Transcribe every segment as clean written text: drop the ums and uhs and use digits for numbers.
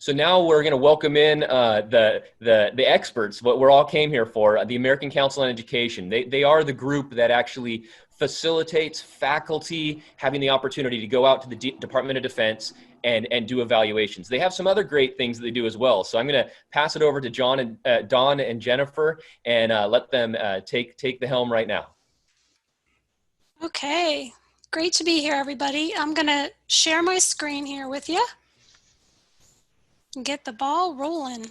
So now we're going to welcome in the experts, what we're all came here for, the American Council on Education. They are the group that actually facilitates faculty having the opportunity to go out to the Department of Defense and do evaluations. They have some other great things that they do as well. So I'm going to pass it over to Don and Jennifer and let them take the helm right now. Okay, great to be here, everybody. I'm going to share my screen here with you and get the ball rolling.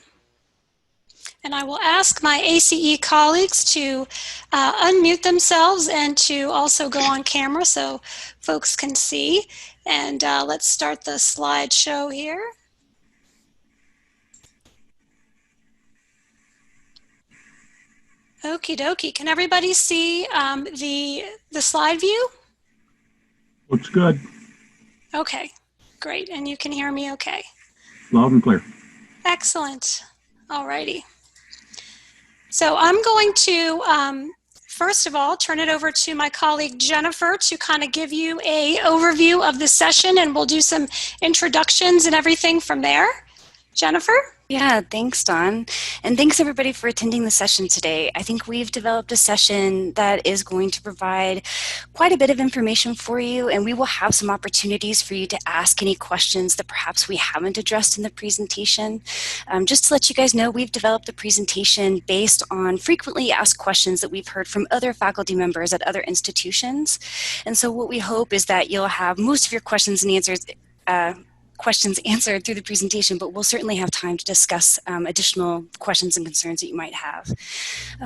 And I will ask my ACE colleagues to unmute themselves and to also go on camera so folks can see. And let's start the slideshow here. Okie dokie. Can everybody see the slide view? Looks good. Okay, great. And you can hear me okay? Loud and clear. Excellent. All righty. So I'm going to, first of all, turn it over to my colleague Jennifer to kind of give you an overview of the session, and we'll do some introductions and everything from there. Jennifer? Yeah, thanks, Dawn. And thanks everybody for attending the session today. I think we've developed a session that is going to provide quite a bit of information for you, and we will have some opportunities for you to ask any questions that perhaps we haven't addressed in the presentation. Just to let you guys know, we've developed a presentation based on frequently asked questions that we've heard from other faculty members at other institutions. And so what we hope is that you'll have most of your questions and answers answered through the presentation, but we'll certainly have time to discuss additional questions and concerns that you might have.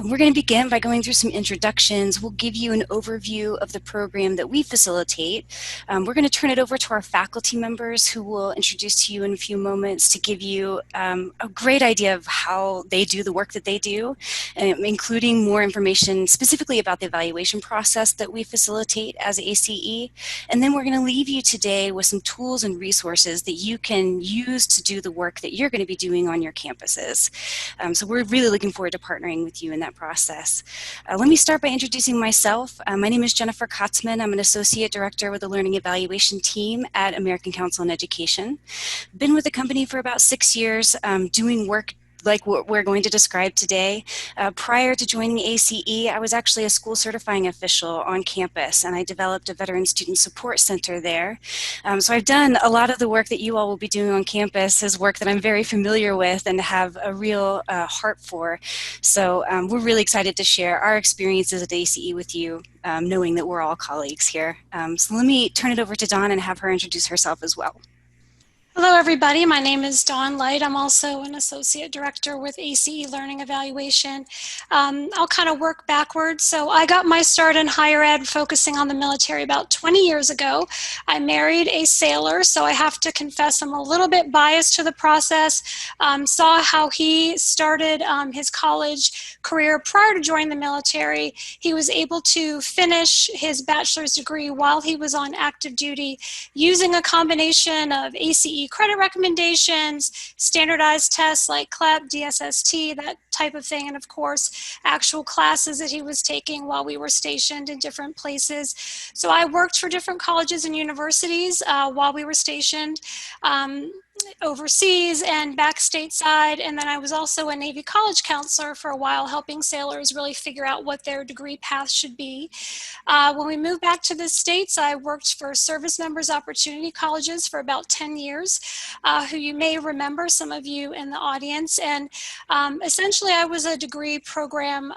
We're going to begin by going through some introductions. We'll give you an overview of the program that we facilitate. We're going to turn it over to our faculty members who will introduce to you in a few moments to give you a great idea of how they do the work that they do, including more information specifically about the evaluation process that we facilitate as ACE. And then we're going to leave you today with some tools and resources that you can use to do the work that you're going to be doing on your campuses. So we're really looking forward to partnering with you in that process. Let me start by introducing myself. My name is Jennifer Kotzman. I'm an Associate Director with the Learning Evaluation Team at American Council on Education. Been with the company for about 6 years, doing work like what we're going to describe today. Prior to joining ACE, I was actually a school certifying official on campus, and I developed a Veteran Student Support Center there. So I've done a lot of the work that you all will be doing on campus is work that I'm very familiar with and have a real heart for. So we're really excited to share our experiences at ACE with you, knowing that we're all colleagues here. So let me turn it over to Dawn and have her introduce herself as well. Hello, everybody. My name is Dawn Light. I'm also an Associate Director with ACE Learning Evaluation. I'll kind of work backwards. So I got my start in higher ed focusing on the military about 20 years ago. I married a sailor, so I have to confess I'm a little bit biased to the process. Saw how he started his college career prior to joining the military. He was able to finish his bachelor's degree while he was on active duty using a combination of ACE credit recommendations, standardized tests like CLEP, DSST, that type of thing, and of course, actual classes that he was taking while we were stationed in different places. So I worked for different colleges and universities while we were stationed overseas and back stateside, and then I was also a Navy college counselor for a while, helping sailors really figure out what their degree path should be. When we moved back to the States, I worked for Service Members Opportunity Colleges for about 10 years, who you may remember, some of you in the audience, and essentially I was a degree program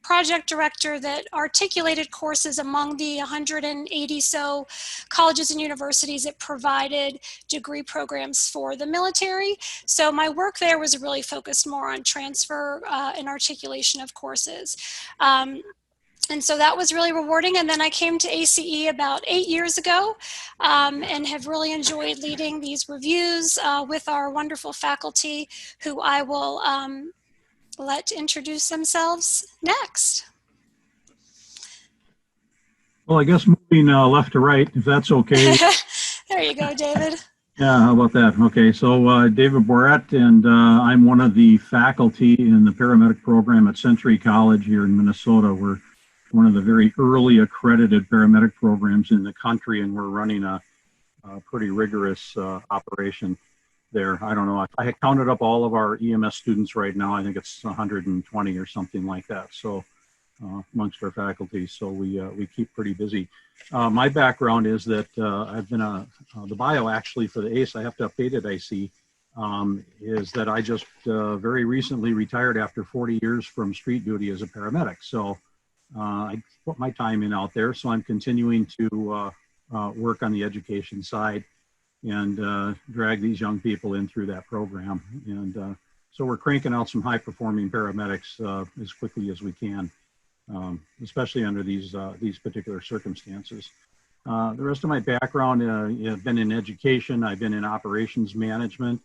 project director that articulated courses among the 180 so colleges and universities that provided degree programs for the military. So my work there was really focused more on transfer and articulation of courses. And so that was really rewarding. And then I came to ACE about 8 years ago and have really enjoyed leading these reviews with our wonderful faculty, who I will let introduce themselves next. Well, I guess moving left to right, if that's okay. There you go, David. Yeah, how about that? Okay, so David Bourret, and I'm one of the faculty in the paramedic program at Century College here in Minnesota. We're one of the very early accredited paramedic programs in the country, and we're running a pretty rigorous operation there. I don't know. I had counted up all of our EMS students right now. I think it's 120 or something like that. So amongst our faculty, so we keep pretty busy. My background is that I've been the bio actually for the ACE. I have to update it. I see is that I just very recently retired after 40 years from street duty as a paramedic. So I put my time in out there. So I'm continuing to work on the education side and drag these young people in through that program. And so we're cranking out some high performing paramedics as quickly as we can, especially under these particular circumstances. The rest of my background, I've been in education, I've been in operations management.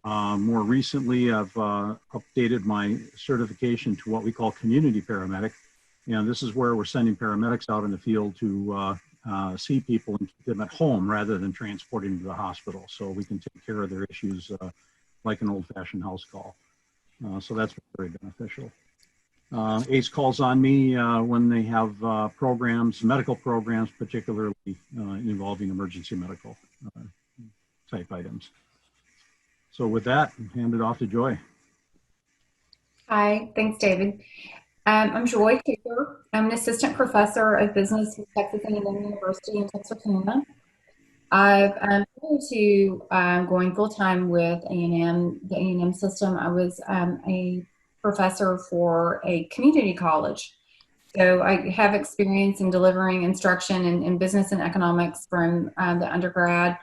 More recently, I've updated my certification to what we call community paramedic. And this is where we're sending paramedics out in the field to see people and keep them at home rather than transporting them to the hospital. So we can take care of their issues like an old-fashioned house call. So that's very beneficial. ACE calls on me when they have programs, medical programs, particularly involving emergency medical type items. So with that, hand it off to Joy. Hi, thanks, David. I'm Joy Cooper. I'm an assistant professor of business at Texas A&M University in Texarkana. I've prior to going full-time with A&M, the A&M system, I was a professor for a community college. So I have experience in delivering instruction in business and economics from the undergrad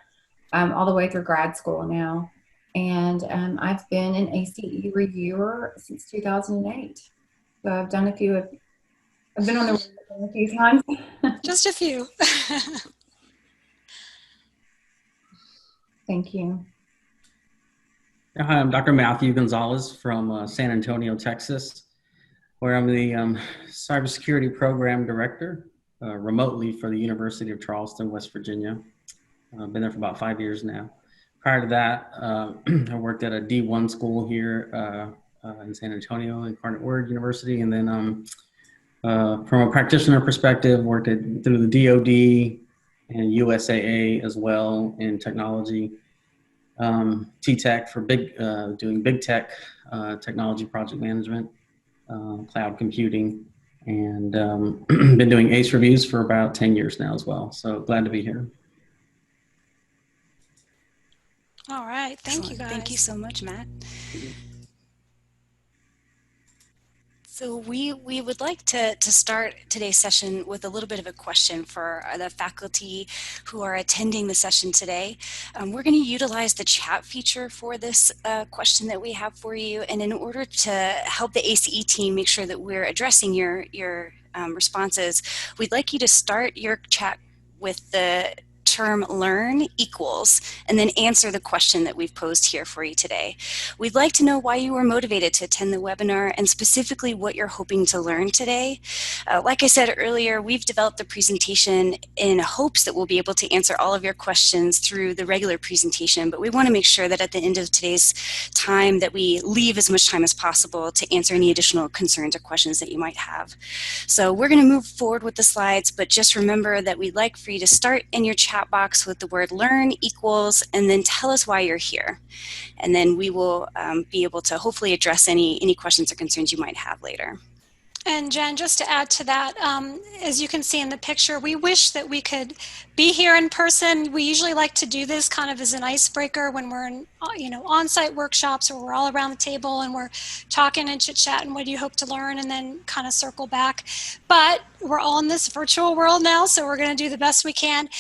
all the way through grad school now. And I've been an ACE reviewer since 2008. So I've done I've been on the road a few times. Just a few. Thank you. Hi, I'm Dr. Matthew Gonzalez from San Antonio, Texas, where I'm the cybersecurity program director remotely for the University of Charleston, West Virginia. I've been there for about 5 years now. Prior to that, I worked at a D1 school here in San Antonio, Incarnate Word University, and then from a practitioner perspective, worked through the DoD and USAA as well in technology, T-Tech for doing big tech technology project management, cloud computing, and been doing ACE reviews for about 10 years now as well. So glad to be here. All right, thank you guys. Thank you so much, Matt. So we would like to start today's session with a little bit of a question for the faculty who are attending the session today. We're going to utilize the chat feature for this question that we have for you. And in order to help the ACE team make sure that we're addressing your responses, we'd like you to start your chat with the term learn equals, and then answer the question that we've posed here for you today. We'd like to know why you were motivated to attend the webinar and specifically what you're hoping to learn today. Like I said earlier, we've developed the presentation in hopes that we'll be able to answer all of your questions through the regular presentation, but we want to make sure that at the end of today's time that we leave as much time as possible to answer any additional concerns or questions that you might have. So we're going to move forward with the slides, but just remember that we'd like for you to start in your chat box with the word learn equals and then tell us why you're here. And then we will be able to hopefully address any questions or concerns you might have later. And Jen, just to add to that, as you can see in the picture, we wish that we could be here in person. We usually like to do this kind of as an icebreaker when we're in, on-site workshops where we're all around the table and we're talking and chit-chatting, what do you hope to learn, and then kind of circle back. But we're all in this virtual world now, so we're going to do the best we can.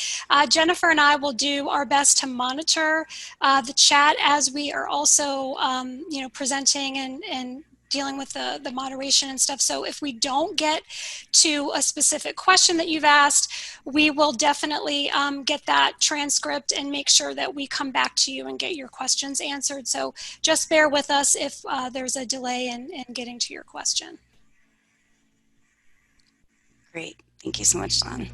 Jennifer and I will do our best to monitor the chat as we are also, presenting and dealing with the moderation and stuff. So if we don't get to a specific question that you've asked, we will definitely get that transcript and make sure that we come back to you and get your questions answered. So just bear with us if there's a delay in getting to your question. Great. Thank you so much, Dawn.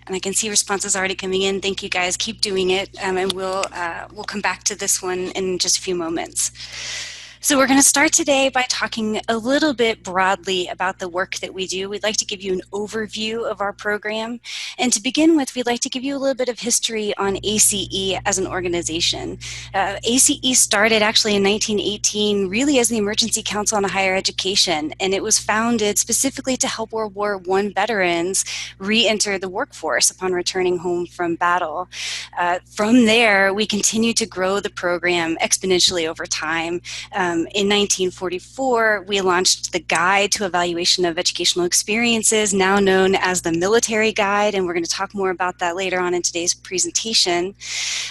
And I can see responses already coming in. Thank you guys. Keep doing it. And we'll come back to this one in just a few moments. So we're going to start today by talking a little bit broadly about the work that we do. We'd like to give you an overview of our program. And to begin with, we'd like to give you a little bit of history on ACE as an organization. ACE started actually in 1918, really as the Emergency Council on Higher Education, and it was founded specifically to help World War I veterans re-enter the workforce upon returning home from battle. From there, we continue to grow the program exponentially over time. In 1944, we launched the Guide to Evaluation of Educational Experiences, now known as the Military Guide, and we're going to talk more about that later on in today's presentation.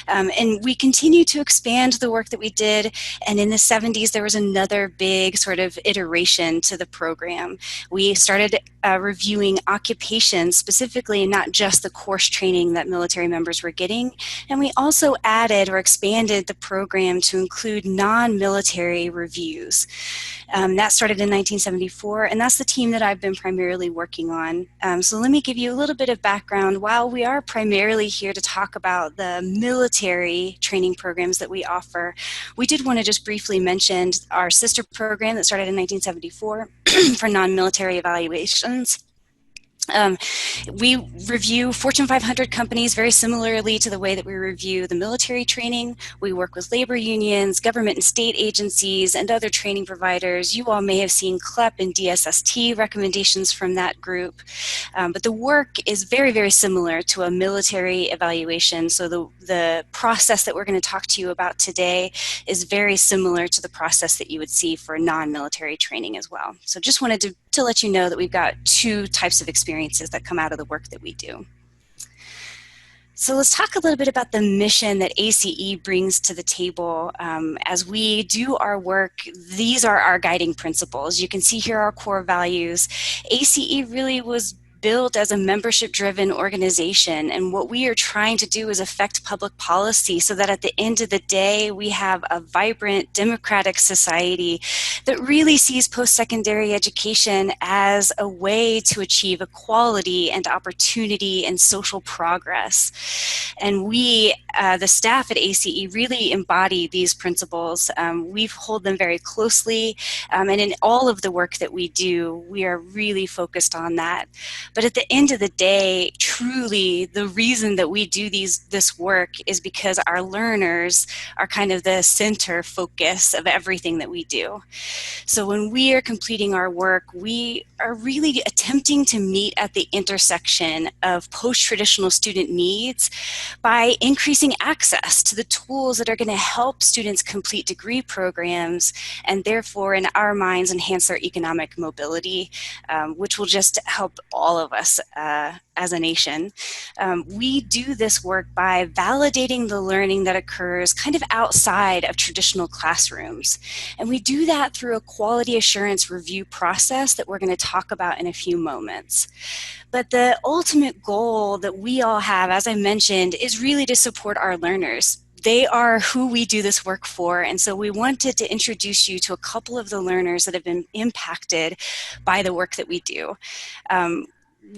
And we continue to expand the work that we did, and in the 70s, there was another big sort of iteration to the program. We started reviewing occupations, specifically not just the course training that military members were getting, and we also added or expanded the program to include non-military reviews. That started in 1974, and that's the team that I've been primarily working on. So let me give you a little bit of background. While we are primarily here to talk about the military training programs that we offer, we did want to just briefly mention our sister program that started in 1974 for non-military evaluations. We review Fortune 500 companies very similarly to the way that we review the military training. We work with labor unions, government and state agencies, and other training providers. You all may have seen CLEP and DSST recommendations from that group. But the work is very, very similar to a military evaluation. So the process that we're going to talk to you about today is very similar to the process that you would see for non-military training as well. So just wanted to let you know that we've got two types of experiences that come out of the work that we do. So let's talk a little bit about the mission that ACE brings to the table. As we do our work, these are our guiding principles. You can see here our core values. ACE really was built as a membership-driven organization, and what we are trying to do is affect public policy so that at the end of the day we have a vibrant democratic society that really sees post-secondary education as a way to achieve equality and opportunity and social progress. And we, the staff at ACE, really embody these principles. We hold them very closely, and in all of the work that we do, we are really focused on that. But at the end of the day, truly, the reason that we do this work is because our learners are kind of the center focus of everything that we do. So when we are completing our work, we are really attempting to meet at the intersection of post-traditional student needs by increasing access to the tools that are going to help students complete degree programs and therefore, in our minds, enhance their economic mobility, which will just help all of us as a nation. We do this work by validating the learning that occurs kind of outside of traditional classrooms. And we do that through a quality assurance review process that we're going to talk about in a few moments. But the ultimate goal that we all have, as I mentioned, is really to support our learners. They are who we do this work for, and so we wanted to introduce you to a couple of the learners that have been impacted by the work that we do.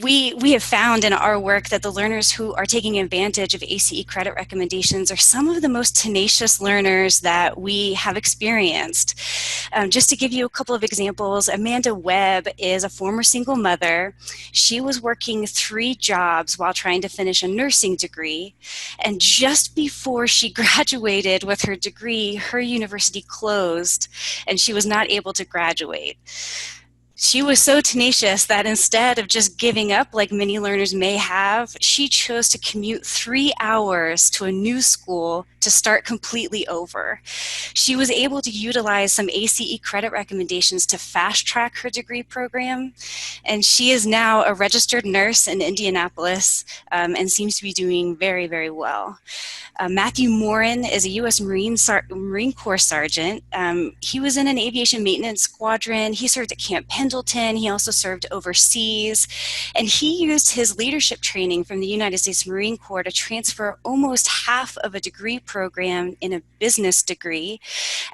We have found in our work that the learners who are taking advantage of ACE credit recommendations are some of the most tenacious learners that we have experienced. Just to give you a couple of examples, Amanda Webb is a former single mother. She was working 3 jobs while trying to finish a nursing degree, and just before she graduated with her degree, her university closed and she was not able to graduate. She was so tenacious that instead of just giving up like many learners may have, she chose to commute 3 hours to a new school to start completely over. She was able to utilize some ACE credit recommendations to fast track her degree program, and she is now a registered nurse in Indianapolis and seems to be doing very, very well. Matthew Morin is a U.S. Marine Corps sergeant. He was in an aviation maintenance squadron. He served at Camp Pendleton. He also served overseas. And he used his leadership training from the United States Marine Corps to transfer almost half of a degree program in a business degree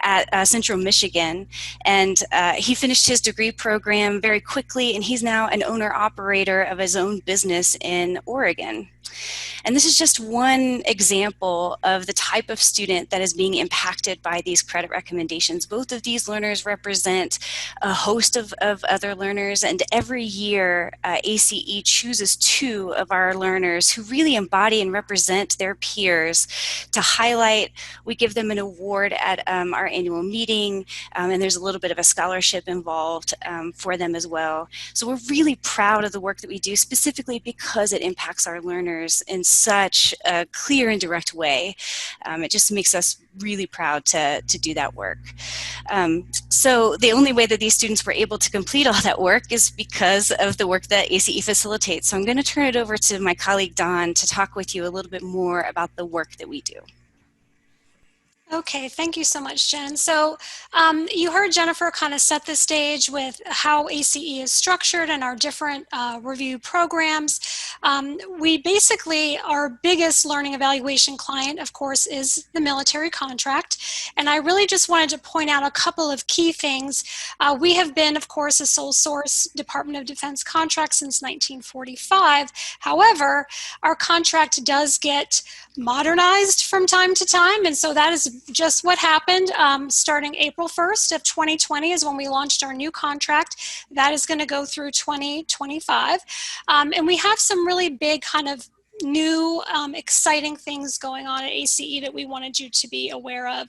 at Central Michigan. And he finished his degree program very quickly, and he's now an owner-operator of his own business in Oregon. And this is just one example of the type of student that is being impacted by these credit recommendations. Both of these learners represent a host of other learners, and every year ACE chooses 2 of our learners who really embody and represent their peers to highlight. We give them an award at our annual meeting, and there's a little bit of a scholarship involved for them as well. So we're really proud of the work that we do, specifically because it impacts our learners in such a clear and direct way. It just makes us really proud to do that work. So the only way that these students were able to complete all that work is because of the work that ACE facilitates. So I'm going to turn it over to my colleague Dawn to talk with you a little bit more about the work that we do. Okay, thank you so much, Jen. So you heard Jennifer kind of set the stage with how ACE is structured and our different review programs. We basically, our biggest learning evaluation client, of course, is the military contract. And I really just wanted to point out a couple of key things. We have been, of course, a sole source Department of Defense contract since 1945. However, our contract does get modernized from time to time, and so that is just what happened. Starting April 1st of 2020 is when we launched our new contract. That is going to go through 2025, and we have some really big kind of new exciting things going on at ACE that we wanted you to be aware of.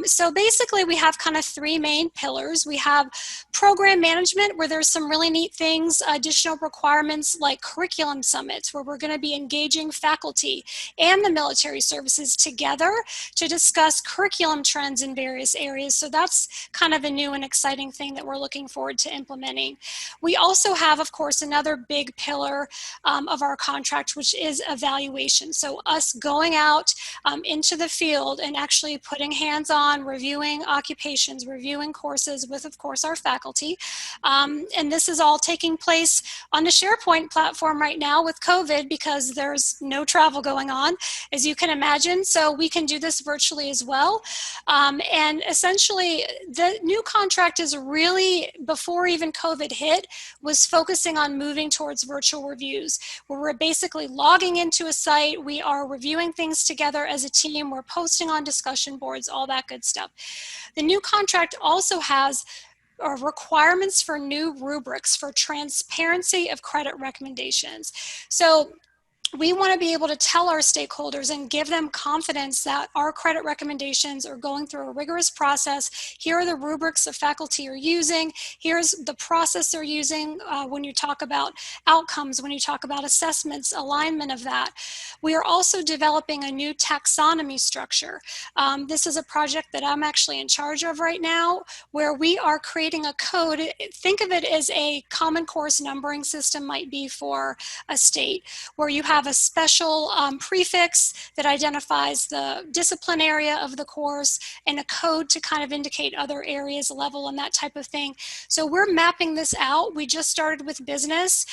So basically we have kind of 3 main pillars. We have program management, where there's some really neat things, additional requirements like curriculum summits, where we're going to be engaging faculty and the military services together to discuss curriculum trends in various areas. So that's kind of a new and exciting thing that we're looking forward to implementing. We also have, of course, another big pillar of our contract, which is evaluation. So us going out into the field and actually putting hands-on, reviewing occupations, reviewing courses with, of course, our faculty. And this is all taking place on the SharePoint platform right now with COVID, because there's no travel going on, as you can imagine. So we can do this virtually as well. And essentially, the new contract is really, before even COVID hit, was focusing on moving towards virtual reviews, where we're basically logging into a site, we are reviewing things together as a team, we're posting on discussion boards, all that good stuff. The new contract also has requirements for new rubrics for transparency of credit recommendations. So we want to be able to tell our stakeholders and give them confidence that our credit recommendations are going through a rigorous process. Here are the rubrics the faculty are using. Here's the process they're using when you talk about outcomes, when you talk about assessments, alignment of that. We are also developing a new taxonomy structure. This is a project that I'm actually in charge of right now, where we are creating a code. Think of it as a common course numbering system might be for a state, where you have a special prefix that identifies the discipline area of the course and a code to kind of indicate other areas, level, and that type of thing. So we're mapping this out. We just started with business.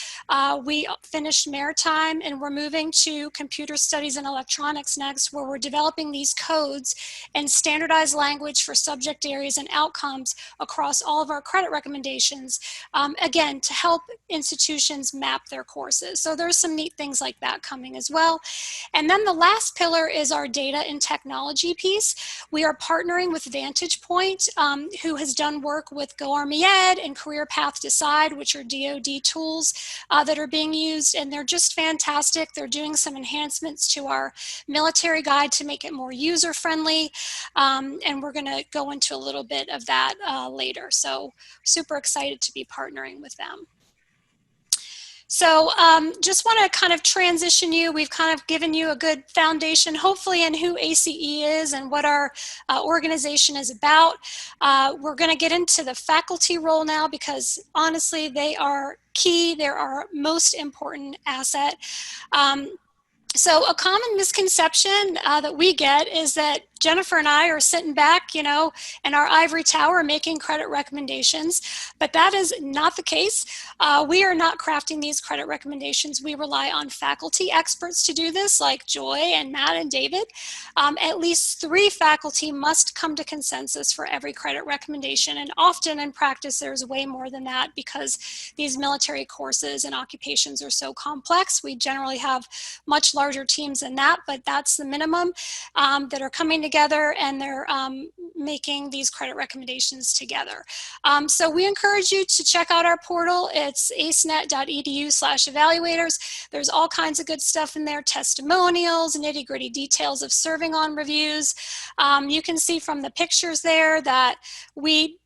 We finished maritime, and we're moving to computer studies and electronics next, where we're developing these codes and standardized language for subject areas and outcomes across all of our credit recommendations, again, to help institutions map their courses. So there's some neat things like that coming as well. And then the last pillar is our data and technology piece. We are partnering with Vantage Point, who has done work with GoArmyEd and Career Path Decide, which are DoD tools that are being used, and they're just fantastic. They're doing some enhancements to our military guide to make it more user-friendly, and we're going to go into a little bit of that later. So super excited to be partnering with them. So just want to kind of transition you. We've kind of given you a good foundation, hopefully, in who ACE is and what our organization is about. We're going to get into the faculty role now, because honestly, they are key. They're our most important asset. So a common misconception that we get is that Jennifer and I are sitting back, in our ivory tower making credit recommendations, but that is not the case. We are not crafting these credit recommendations. We rely on faculty experts to do this, like Joy and Matt and David. At least 3 faculty must come to consensus for every credit recommendation, and often in practice there's way more than that because these military courses and occupations are so complex. We generally have much larger teams than that, but that's the minimum that are coming together, and they're making these credit recommendations together. So we encourage you to check out our portal. It's acenet.edu/evaluators. There's all kinds of good stuff in there, testimonials, nitty-gritty details of serving on reviews. You can see from the pictures there that we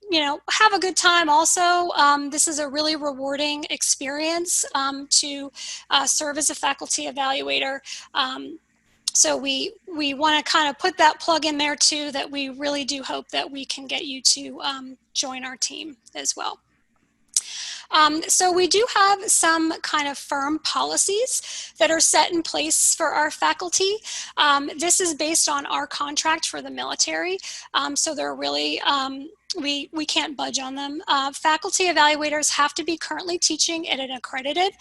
have a good time also. This is a really rewarding experience to serve as a faculty evaluator. So we want to kind of put that plug in there too, that we really do hope that we can get you to join our team as well. So we do have some kind of firm policies that are set in place for our faculty. This is based on our contract for the military. So they're really, we can't budge on them. Faculty evaluators have to be currently teaching at an accredited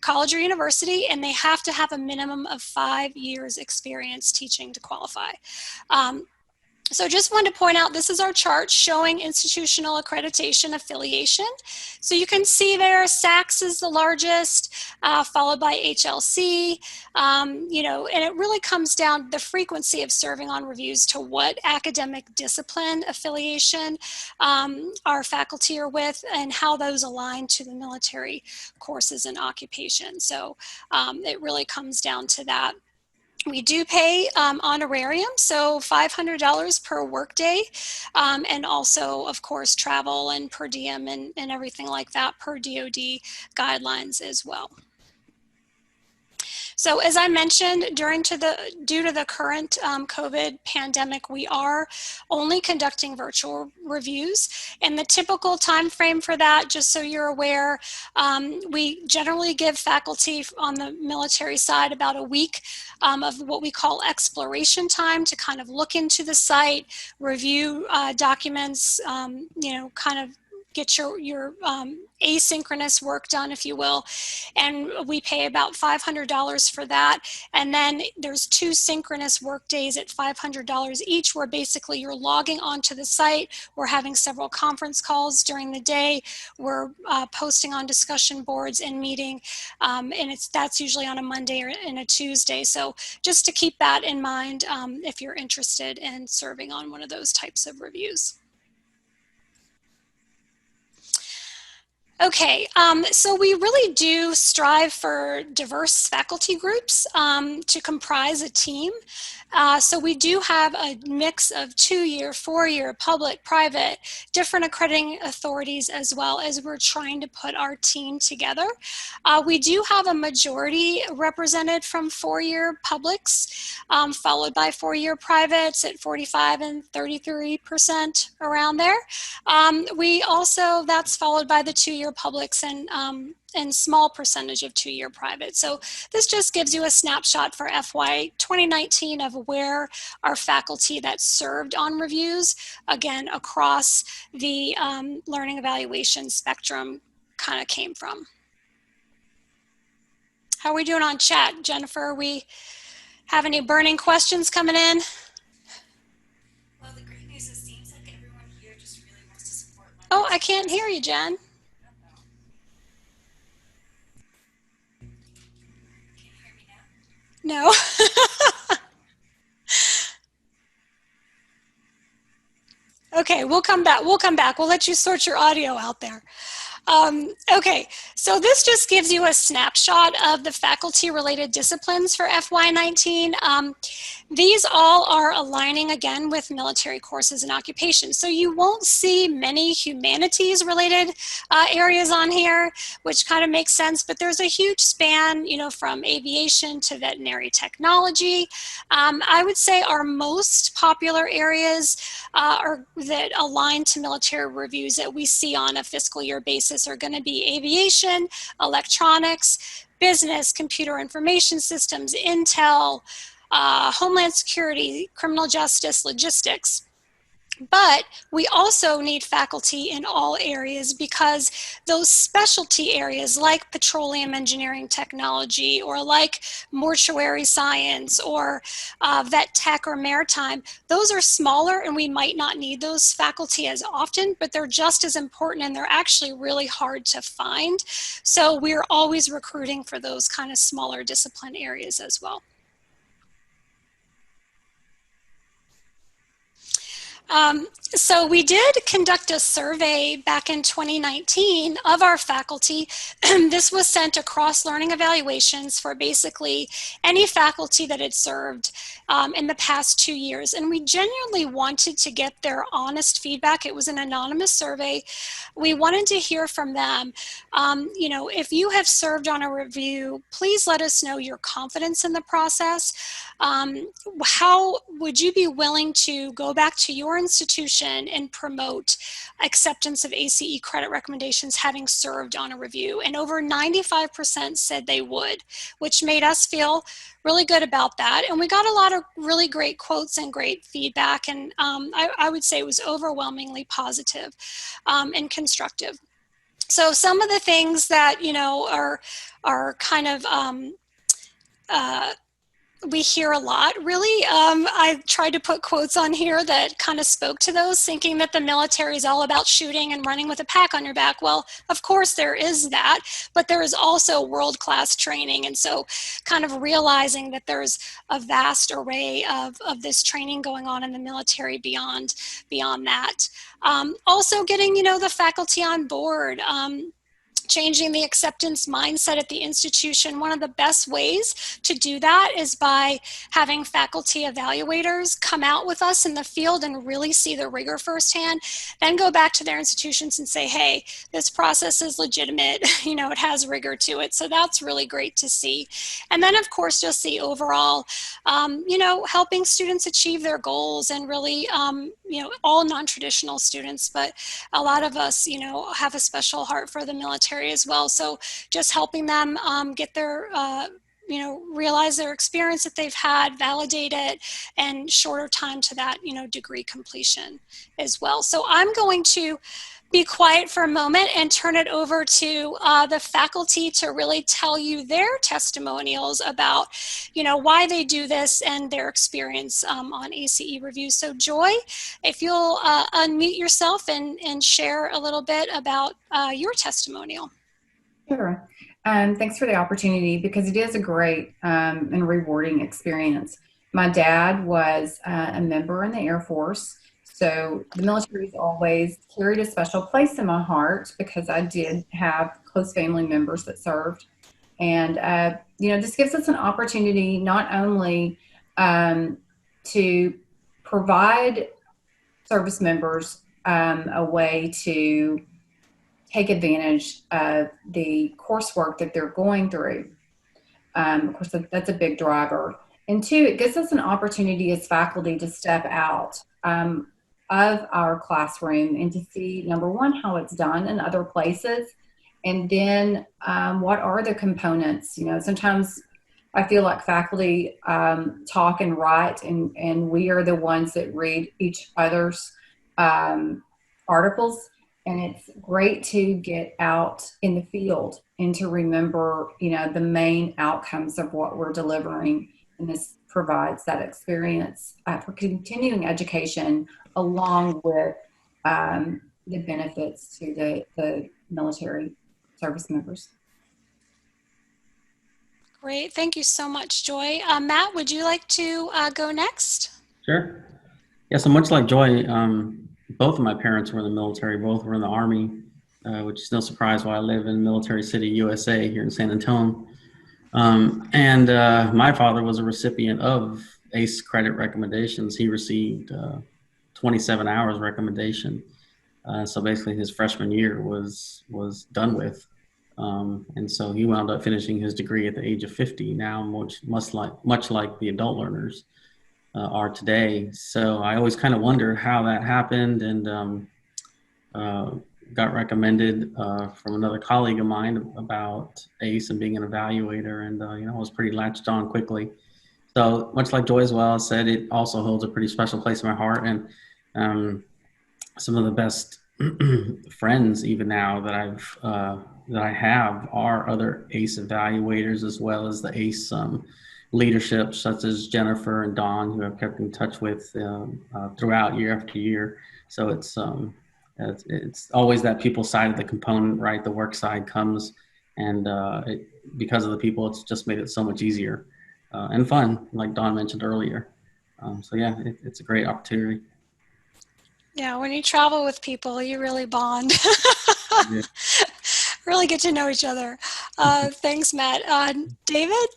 college or university, and they have to have a minimum of 5 years experience teaching to qualify. So just wanted to point out, this is our chart showing institutional accreditation affiliation. So you can see there, SACS is the largest, followed by HLC, and it really comes down the frequency of serving on reviews to what academic discipline affiliation our faculty are with and how those align to the military courses and occupations. So it really comes down to that. We do pay honorarium, so $500 per workday, and also, of course, travel and per diem and everything like that per DoD guidelines as well. So as I mentioned, due to the current COVID pandemic, we are only conducting virtual reviews. And the typical time frame for that, just so you're aware, we generally give faculty on the military side about a week of what we call exploration time to kind of look into the site, review documents, kind of get your asynchronous work done, if you will. And we pay about $500 for that. And then there's 2 synchronous work days at $500 each, where basically you're logging onto the site. We're having several conference calls during the day. We're posting on discussion boards and meeting. And that's usually on a Monday or and a Tuesday. So just to keep that in mind if you're interested in serving on one of those types of reviews. Okay, so we really do strive for diverse faculty groups to comprise a team. So we do have a mix of 2-year, 4-year, public, private, different accrediting authorities, as well as we're trying to put our team together. We do have a majority represented from 4-year publics, followed by 4-year privates at 45 and 33% around there. We also, that's followed by the 2-year publics and small percentage of 2-year private. So this just gives you a snapshot for FY 2019 of where our faculty that served on reviews, again, across the learning evaluation spectrum kind of came from. How are we doing on chat, Jennifer? We have any burning questions coming in? Well, the great news is it seems like everyone here just really wants to support. Oh, I can't hear you, Jen. No. Okay, we'll come back. We'll come back. We'll let you sort your audio out there. Okay, so this just gives you a snapshot of the faculty-related disciplines for FY19. These all are aligning again with military courses and occupations. So you won't see many humanities-related areas on here, which kind of makes sense, but there's a huge span, from aviation to veterinary technology. I would say our most popular areas that align to military reviews that we see on a fiscal year basis are going to be aviation, electronics, business, computer information systems, intel, homeland security, criminal justice, logistics. But we also need faculty in all areas because those specialty areas like petroleum engineering technology or like mortuary science or vet tech or maritime, those are smaller and we might not need those faculty as often, but they're just as important and they're actually really hard to find. So we're always recruiting for those kind of smaller discipline areas as well. So we did conduct a survey back in 2019 of our faculty. This was sent across learning evaluations for basically any faculty that had served in the past 2 years. And we genuinely wanted to get their honest feedback. It was an anonymous survey. We wanted to hear from them. You know, if you have served on a review, please let us know your confidence in the process. How would you be willing to go back to your institution and promote acceptance of ACE credit recommendations having served on a review? And over 95% said they would, which made us feel really good about that. And we got a lot of really great quotes and great feedback. And I would say it was overwhelmingly positive and constructive. So some of the things that, you know, are kind of we hear a lot, really. I tried to put quotes on here that kind of spoke to those, thinking that the military is all about shooting and running with a pack on your back. Well, of course there is that, but there is also world-class training. And so kind of realizing that there's a vast array of this training going on in the military beyond that. Also getting, you know, the faculty on board. Changing the acceptance mindset at the institution. One of the best ways to do that is by having faculty evaluators come out with us in the field and really see the rigor firsthand, then go back to their institutions and say, hey, this process is legitimate, you know, it has rigor to it. So that's really great to see. And then of course, just the overall, you know, helping students achieve their goals and really, you know, all non-traditional students, but a lot of us, you know, have a special heart for the military as well. So just helping them get their, you know, realize their experience that they've had, validate it, and shorter time to that, you know, degree completion as well. So I'm going to be quiet for a moment and turn it over to the faculty to really tell you their testimonials about, you know, why they do this and their experience on ACE reviews. So Joy, if you'll unmute yourself and share a little bit about your testimonial. Sure. Thanks for the opportunity because it is a great and rewarding experience. My dad was a member in the Air Force. So the military has always carried a special place in my heart because I did have close family members that served. And, you know, this gives us an opportunity not only to provide service members a way to take advantage of the coursework that they're going through. Of course, that's a big driver. And two, it gives us an opportunity as faculty to step out of our classroom and to see, number one, how it's done in other places, and then what are the components. You know, sometimes I feel like faculty talk and write, and we are the ones that read each other's articles. And it's great to get out in the field and to remember, you know, the main outcomes of what we're delivering. And this provides that experience for continuing education along with the benefits to the military service members. Great. Thank you so much, Joy. Matt, would you like to go next? Sure. Yeah, so much like Joy, both of my parents were in the military, both were in the Army, which is no surprise why I live in Military City, USA, here in San Antonio. And my father was a recipient of ACE credit recommendations. He received 27 hours recommendation. So basically his freshman year was done with. And so he wound up finishing his degree at the age of 50 now, much like the adult learners. are today. So I always kind of wonder how that happened, and got recommended from another colleague of mine about ACE and being an evaluator, and I was pretty latched on quickly. So much like Joy as well said, it also holds a pretty special place in my heart, and some of the best friends even now that I have are other ACE evaluators, as well as the ACE leadership, such as Jennifer and Dawn, who I've kept in touch with throughout year after year. So it's always that people side of the component, right? The work side comes, and because of the people, it's just made it so much easier and fun, like Dawn mentioned earlier. So yeah, it's a great opportunity. Yeah, when you travel with people, you really bond. Yeah. Really get to know each other. Thanks, Matt. David?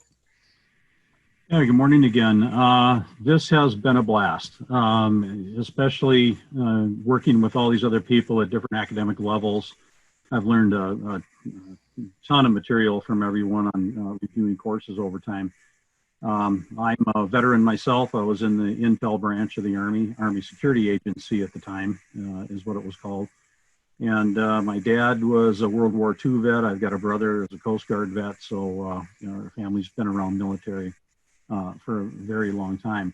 Yeah, good morning again. This has been a blast, especially working with all these other people at different academic levels. I've learned a ton of material from everyone on reviewing courses over time. I'm a veteran myself. I was in the Intel branch of the Army Security Agency at the time, is what it was called. And my dad was a World War II vet. I've got a brother who's a Coast Guard vet. So our family's been around military for a very long time.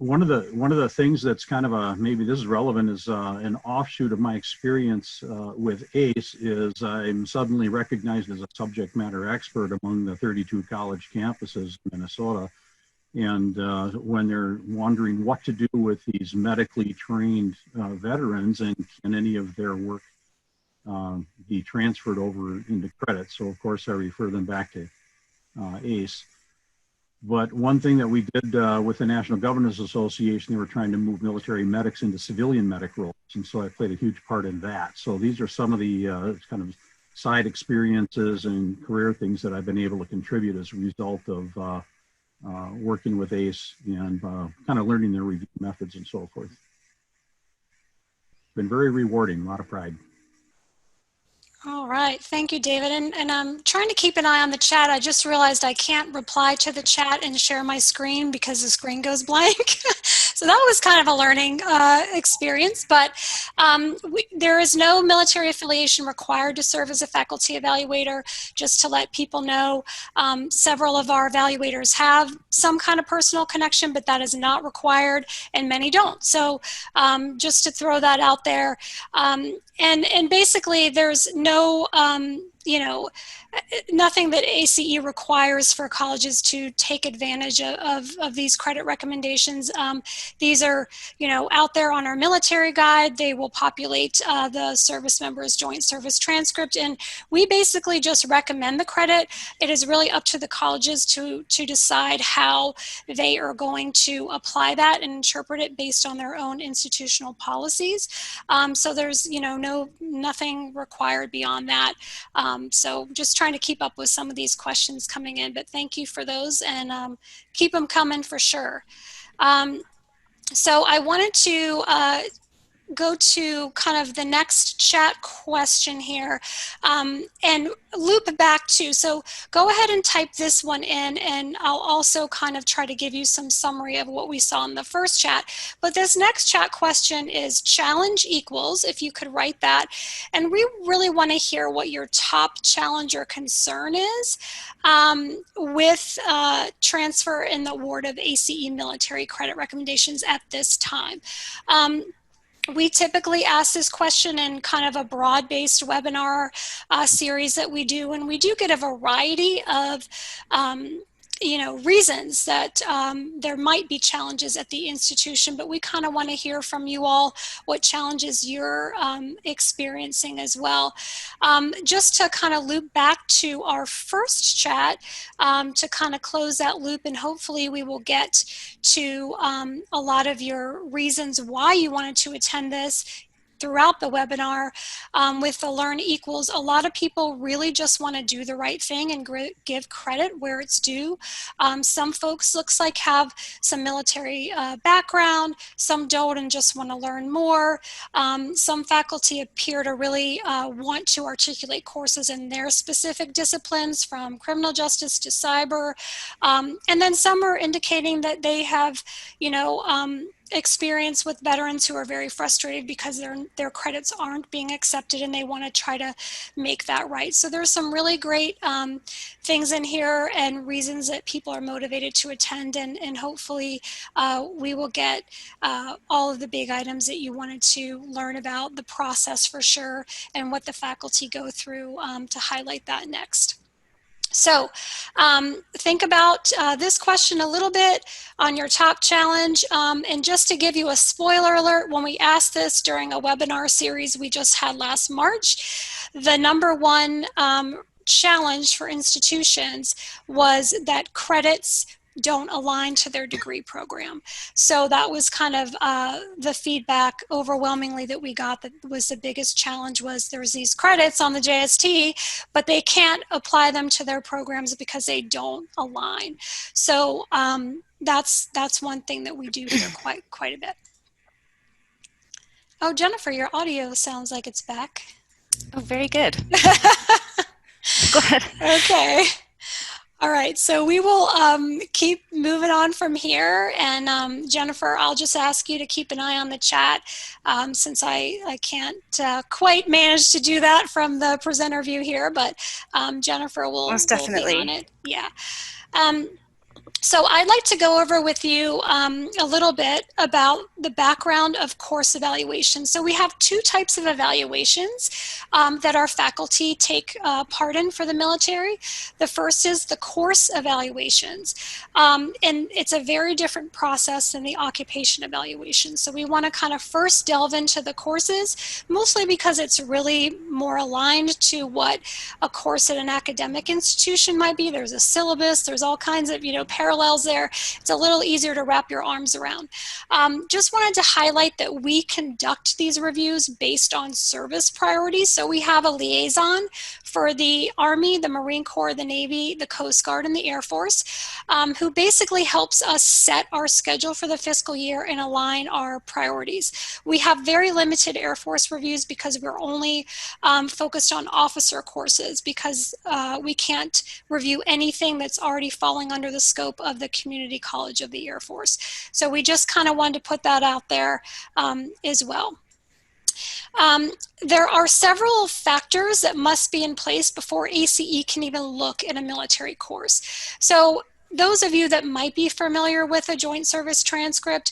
One of the things that's kind of maybe this is relevant is an offshoot of my experience with ACE is I'm suddenly recognized as a subject matter expert among the 32 college campuses in Minnesota. And when they're wondering what to do with these medically trained veterans, and can any of their work be transferred over into credit? So of course I refer them back to ACE. But one thing that we did with the National Governors Association, they were trying to move military medics into civilian medic roles. And so I played a huge part in that. So these are some of the kind of side experiences and career things that I've been able to contribute as a result of working with ACE and kind of learning their review methods and so forth. Been very rewarding, a lot of pride. All right. Thank you, David. And I'm trying to keep an eye on the chat. I just realized I can't reply to the chat and share my screen because the screen goes blank. So that was kind of a learning experience, but there is no military affiliation required to serve as a faculty evaluator. Just to let people know, several of our evaluators have some kind of personal connection, but that is not required, and many don't. So just to throw that out there. And basically there's no, nothing that ACE requires for colleges to take advantage of these credit recommendations. These are, out there on our military guide. They will populate the service members' joint service transcript, and we basically just recommend the credit. It is really up to the colleges to decide how they are going to apply that and interpret it based on their own institutional policies. So there's, nothing required beyond that. So just trying to keep up with some of these questions coming in, but thank you for those, and keep them coming for sure. So I wanted to go to kind of the next chat question here and loop back to, so go ahead and type this one in, and I'll also kind of try to give you some summary of what we saw in the first chat. But this next chat question is challenge equals, if you could write that. And we really want to hear what your top challenge or concern is with transfer in the award of ACE military credit recommendations at this time. We typically ask this question in kind of a broad-based webinar series that we do, and we do get a variety of reasons that there might be challenges at the institution, but we kind of want to hear from you all what challenges you're experiencing as well. Just to kind of loop back to our first chat to kind of close that loop, and hopefully we will get to a lot of your reasons why you wanted to attend this. throughout the webinar with the Learn Equals, a lot of people really just want to do the right thing and give credit where it's due. Some folks looks like have some military background, some don't and just want to learn more. Some faculty appear to really want to articulate courses in their specific disciplines, from criminal justice to cyber. And then some are indicating that they have, experience with veterans who are very frustrated because their credits aren't being accepted and they want to try to make that right. So there's some really great things in here and reasons that people are motivated to attend, and hopefully we will get all of the big items that you wanted to learn about, the process for sure, and what the faculty go through to highlight that next. So think about this question a little bit on your top challenge. And just to give you a spoiler alert, when we asked this during a webinar series we just had last March, the #1 challenge for institutions was that credits don't align to their degree program. So that was kind of the feedback overwhelmingly that we got, that was the biggest challenge, was there's these credits on the JST, but they can't apply them to their programs because they don't align. So that's one thing that we do hear quite a bit. Oh, Jennifer, your audio sounds like it's back. Oh, very good. Go ahead. Okay. All right, so we will keep moving on from here. And Jennifer, I'll just ask you to keep an eye on the chat since I can't quite manage to do that from the presenter view here, but Jennifer will be on it. Yeah. So I'd like to go over with you a little bit about the background of course evaluation. So we have two types of evaluations that our faculty take part in for the military. The first is the course evaluations. And it's a very different process than the occupation evaluation. So we want to kind of first delve into the courses, mostly because it's really more aligned to what a course at an academic institution might be. There's a syllabus, there's all kinds of, parallels there. It's a little easier to wrap your arms around. Just wanted to highlight that we conduct these reviews based on service priorities. So we have a liaison for the Army, the Marine Corps, the Navy, the Coast Guard, and the Air Force, who basically helps us set our schedule for the fiscal year and align our priorities. We have very limited Air Force reviews because we're only focused on officer courses, because we can't review anything that's already falling under the scope of the Community College of the Air Force. So we just kind of wanted to put that out there as well. There are several factors that must be in place before ACE can even look at a military course. So those of you that might be familiar with a joint service transcript,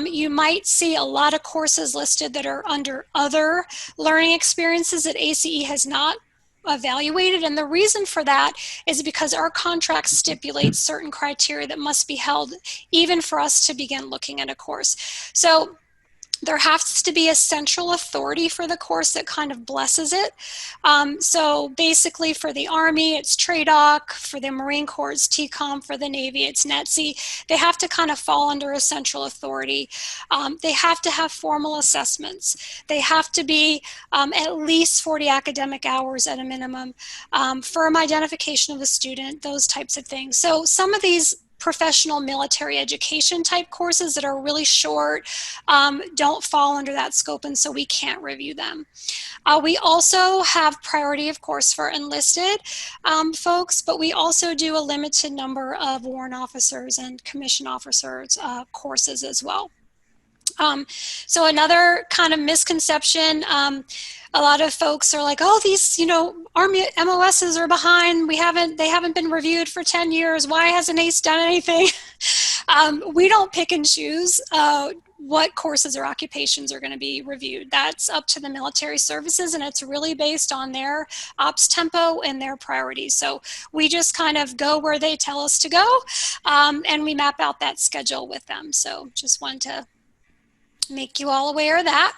you might see a lot of courses listed that are under other learning experiences that ACE has not evaluated. And the reason for that is because our contract stipulates certain criteria that must be held even for us to begin looking at a course. So there has to be a central authority for the course that kind of blesses it. So basically for the Army, it's TRADOC, for the Marine Corps, it's TCOM, for the Navy, it's NETC. They have to kind of fall under a central authority. They have to have formal assessments. They have to be at least 40 academic hours at a minimum, firm identification of the student, those types of things. So some of these professional military education type courses that are really short don't fall under that scope, and so we can't review them. We also have priority, of course, for enlisted folks, but we also do a limited number of warrant officers and commissioned officers courses as well. So another kind of misconception, a lot of folks are like, oh, these, Army MOSs are behind. They haven't been reviewed for 10 years. Why hasn't ACE done anything? We don't pick and choose what courses or occupations are going to be reviewed. That's up to the military services, and it's really based on their ops tempo and their priorities. So we just kind of go where they tell us to go, and we map out that schedule with them. So just wanted to make you all aware of that.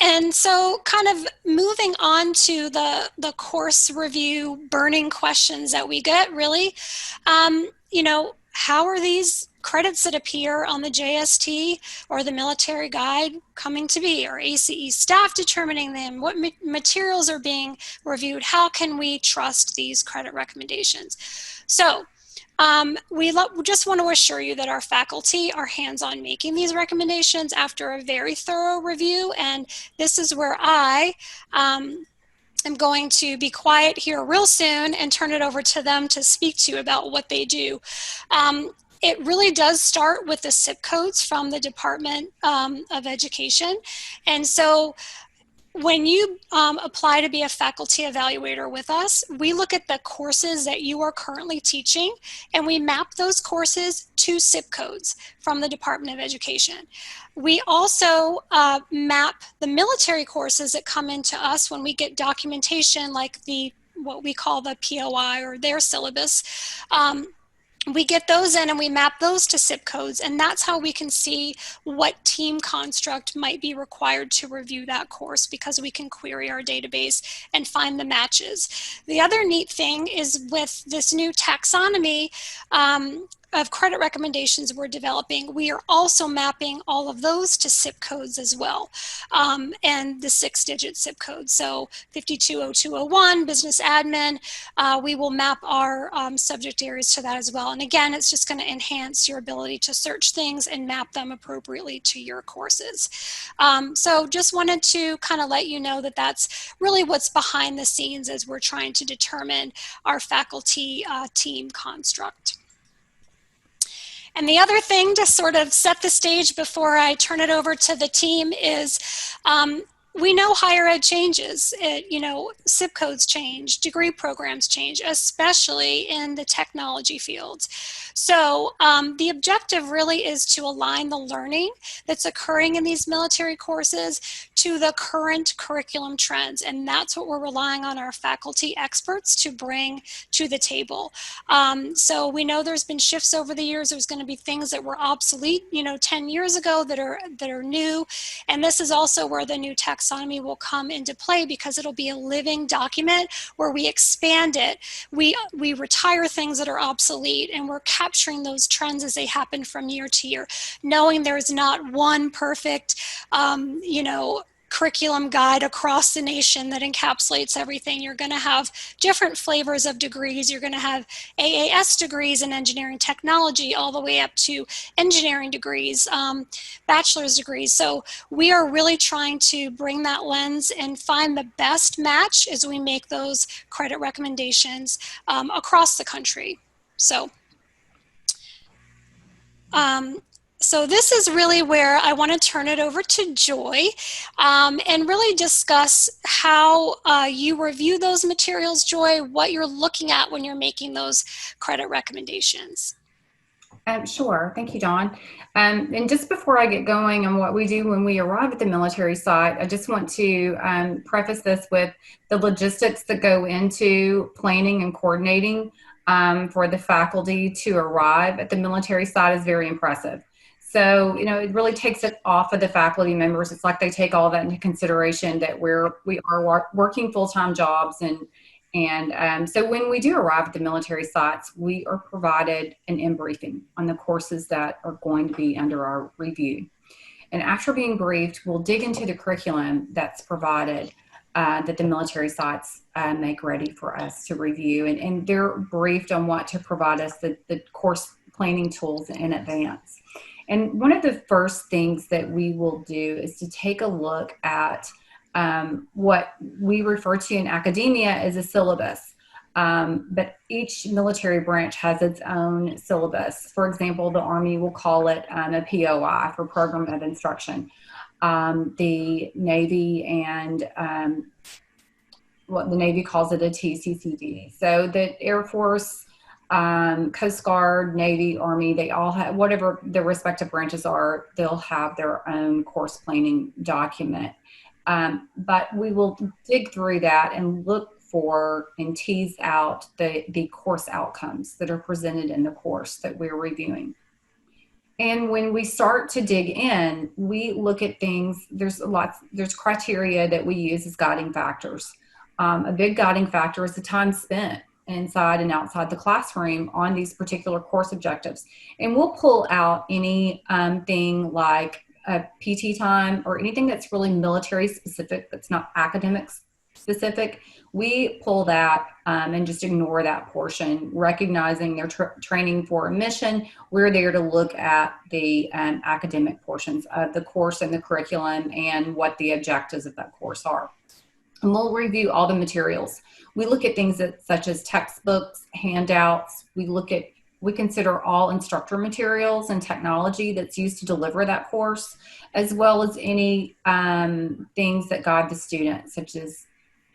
And so kind of moving on to the course review burning questions that we get, really, how are these credits that appear on the JST or the military guide coming to be, or ACE staff determining them, what materials are being reviewed, how can we trust these credit recommendations? So we just want to assure you that our faculty are hands-on making these recommendations after a very thorough review, and this is where I am going to be quiet here real soon and turn it over to them to speak to you about what they do. It really does start with the SIP codes from the Department of Education, and so when you apply to be a faculty evaluator with us, we look at the courses that you are currently teaching, and we map those courses to SIP codes from the Department of Education. We also map the military courses that come into us when we get documentation like what we call the POI or their syllabus. We get those in and we map those to SIP codes, and that's how we can see what team construct might be required to review that course, because we can query our database and find the matches. The other neat thing is with this new taxonomy of credit recommendations we're developing, we are also mapping all of those to SIP codes as well, and the 6-digit SIP code. So 520201, business admin, we will map our subject areas to that as well. And again, it's just going to enhance your ability to search things and map them appropriately to your courses. So just wanted to kind of let you know that that's really what's behind the scenes as we're trying to determine our faculty team construct. And the other thing to sort of set the stage before I turn it over to the team is we know higher ed changes. SIP codes change, degree programs change, especially in the technology fields. So the objective really is to align the learning that's occurring in these military courses to the current curriculum trends. And that's what we're relying on our faculty experts to bring to the table. So we know there's been shifts over the years. There's going to be things that were obsolete, 10 years ago that are new. And this is also where the new taxonomy will come into play, because it'll be a living document where we expand it. We retire things that are obsolete, and we're capturing those trends as they happen from year to year, knowing there's not one perfect, curriculum guide across the nation that encapsulates everything. You're going to have different flavors of degrees. You're going to have AAS degrees in engineering technology all the way up to engineering degrees, bachelor's degrees. So we are really trying to bring that lens and find the best match as we make those credit recommendations across the country. So this is really where I want to turn it over to Joy and really discuss how you review those materials, Joy, what you're looking at when you're making those credit recommendations. Sure. Thank you, Dawn. And just before I get going on what we do when we arrive at the military site, I just want to preface this with the logistics that go into planning and coordinating for the faculty to arrive at the military site is very impressive. So, it really takes it off of the faculty members. It's like they take all that into consideration, that we are working full-time jobs. And so when we do arrive at the military sites, we are provided an in-briefing on the courses that are going to be under our review. And after being briefed, we'll dig into the curriculum that's provided that the military sites make ready for us to review. And they're briefed on what to provide us, the course planning tools in advance. And one of the first things that we will do is to take a look at what we refer to in academia as a syllabus. But each military branch has its own syllabus. For example, the Army will call it a POI, for Program of Instruction. The Navy and what the Navy calls it a TCCD. So the Air Force, Coast Guard, Navy, Army, they all have, whatever their respective branches are, they'll have their own course planning document. But we will dig through that and look for and tease out the course outcomes that are presented in the course that we're reviewing. And when we start to dig in, we look at things, there's criteria that we use as guiding factors. A big guiding factor is the time spent inside and outside the classroom on these particular course objectives. And we'll pull out any thing like a PT time or anything that's really military specific, that's not academic specific. We pull that and just ignore that portion, recognizing they're training for a mission. We're there to look at the academic portions of the course and the curriculum and what the objectives of that course are. And we'll review all the materials. We look at things such as textbooks, handouts. We consider all instructor materials and technology that's used to deliver that course, as well as any things that guide the student, such as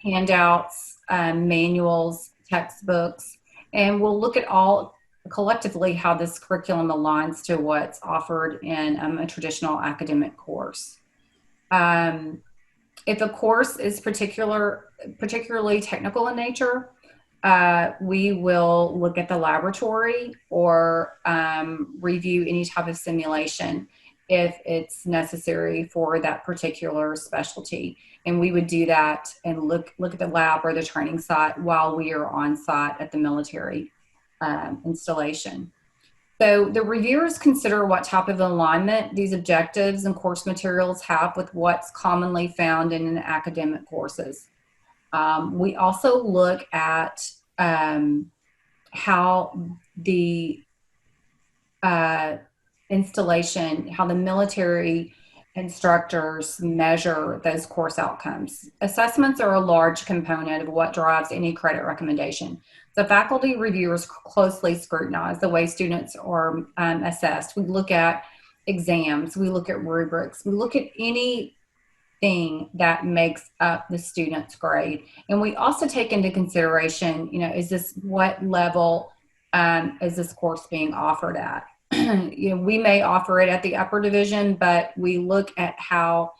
handouts, manuals, textbooks. And we'll look at all collectively how this curriculum aligns to what's offered in a traditional academic course. If a course is particularly technical in nature, we will look at the laboratory or review any type of simulation if it's necessary for that particular specialty. And we would do that and look at the lab or the training site while we are on site at the military installation. So the reviewers consider what type of alignment these objectives and course materials have with what's commonly found in academic courses. We also look at how the installation, how the military instructors measure those course outcomes. Assessments are a large component of what drives any credit recommendation. The faculty reviewers closely scrutinize the way students are assessed. We look at exams, we look at rubrics, we look at anything that makes up the student's grade. And we also take into consideration, what level is this course being offered at? We may offer it at the upper division, but we look at how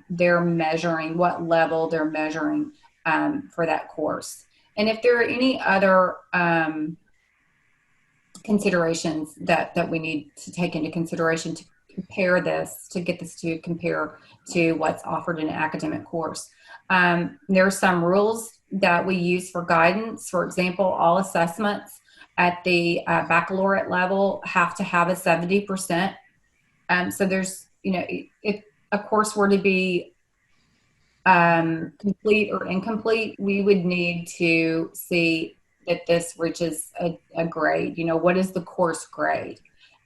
they're measuring, what level they're measuring for that course. And if there are any other considerations that we need to take into consideration to compare this, to get this to compare to what's offered in an academic course. There are some rules that we use for guidance. For example, all assessments at the baccalaureate level have to have a 70%. So there's, if a course were to be complete or incomplete, we would need to see that this reaches a grade. What is the course grade?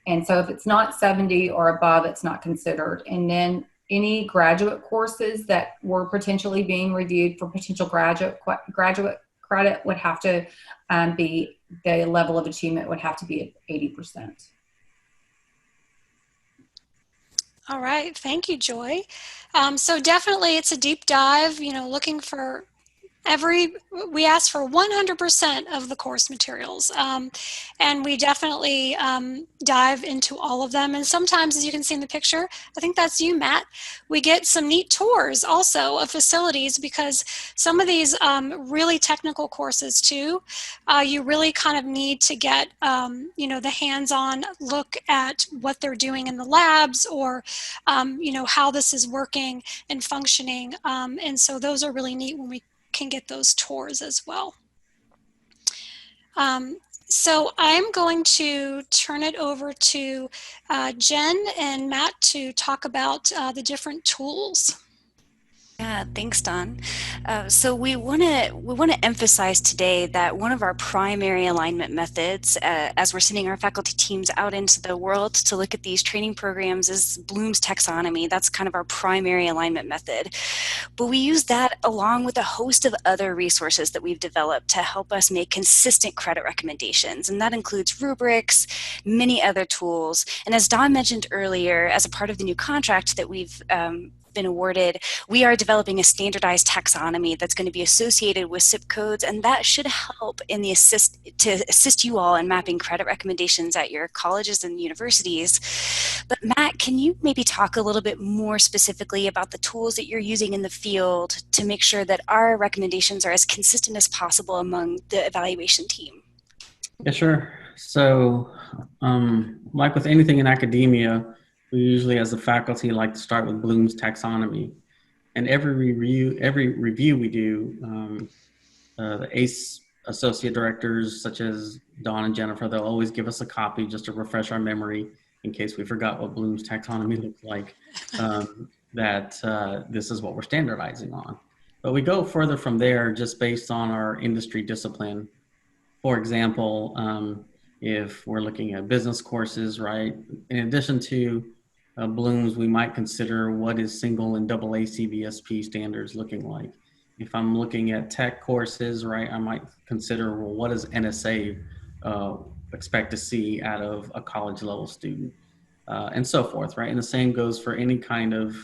And so if it's not 70 or above, it's not considered. And then any graduate courses that were potentially being reviewed for potential graduate credit would have to be, the level of achievement would have to be at 80%. All right, thank you, Joy. So definitely it's a deep dive, looking for we ask for 100% of the course materials, and we definitely dive into all of them. And sometimes, as you can see in the picture, I think that's you, Matt, we get some neat tours also of facilities, because some of these really technical courses too, you really kind of need to get the hands-on look at what they're doing in the labs, or how this is working and functioning, and so those are really neat when we can get those tours as well. So I'm going to turn it over to Jen and Matt to talk about the different tools. Yeah, thanks, Dawn. So we want to emphasize today that one of our primary alignment methods, as we're sending our faculty teams out into the world to look at these training programs, is Bloom's taxonomy. That's kind of our primary alignment method. But we use that along with a host of other resources that we've developed to help us make consistent credit recommendations. And that includes rubrics, many other tools. And as Dawn mentioned earlier, as a part of the new contract that we've been awarded, we are developing a standardized taxonomy that's going to be associated with SIP codes, and that should help in the assist you all in mapping credit recommendations at your colleges and universities. But Matt, can you maybe talk a little bit more specifically about the tools that you're using in the field to make sure that our recommendations are as consistent as possible among the evaluation team? Yeah, sure. So like with anything in academia, we usually, as a faculty, like to start with Bloom's taxonomy. And every review we do, the ACE associate directors such as Dawn and Jennifer, they'll always give us a copy just to refresh our memory in case we forgot what Bloom's taxonomy looked like, this is what we're standardizing on. But we go further from there just based on our industry discipline. For example, if we're looking at business courses, right, in addition to Bloom's, we might consider what is single and double A CBSP standards looking like. If I'm looking at tech courses, right, I might consider, well, what does NSA expect to see out of a college level student, and so forth, right? And the same goes for any kind of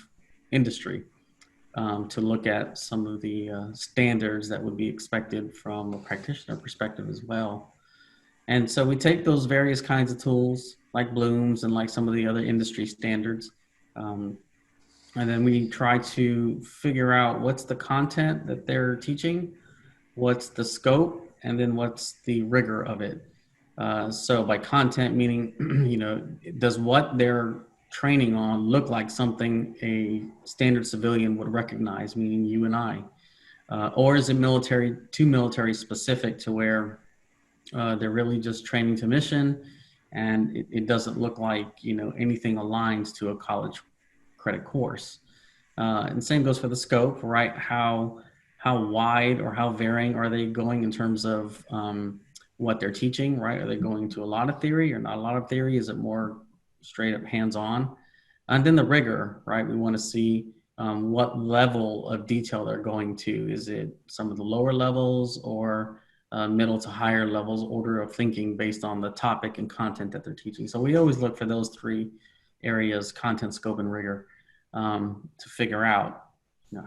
industry, to look at some of the standards that would be expected from a practitioner perspective as well. And so we take those various kinds of tools like Bloom's and like some of the other industry standards, and then we try to figure out what's the content that they're teaching, what's the scope, and then what's the rigor of it. So by content, meaning, does what they're training on look like something a standard civilian would recognize, meaning you and I? Or is it too military specific to where they're really just training to mission, and it doesn't look like, anything aligns to a college credit course. And same goes for the scope, right? How wide or how varying are they going in terms of what they're teaching, right? Are they going to a lot of theory or not a lot of theory? Is it more straight up hands-on? And then the rigor, right? We want to see what level of detail they're going to. Is it some of the lower levels or middle to higher levels, order of thinking based on the topic and content that they're teaching? So we always look for those three areas, content, scope, and rigor, to figure out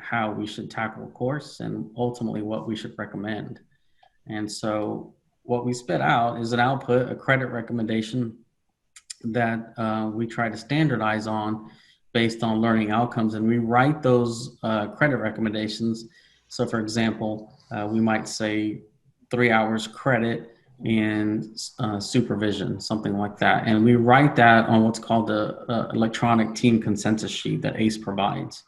how we should tackle a course and ultimately what we should recommend. And so what we spit out is an output, a credit recommendation that we try to standardize on based on learning outcomes, and we write those credit recommendations. So for example, we might say 3 hours credit in supervision, something like that. And we write that on what's called the electronic team consensus sheet that ACE provides.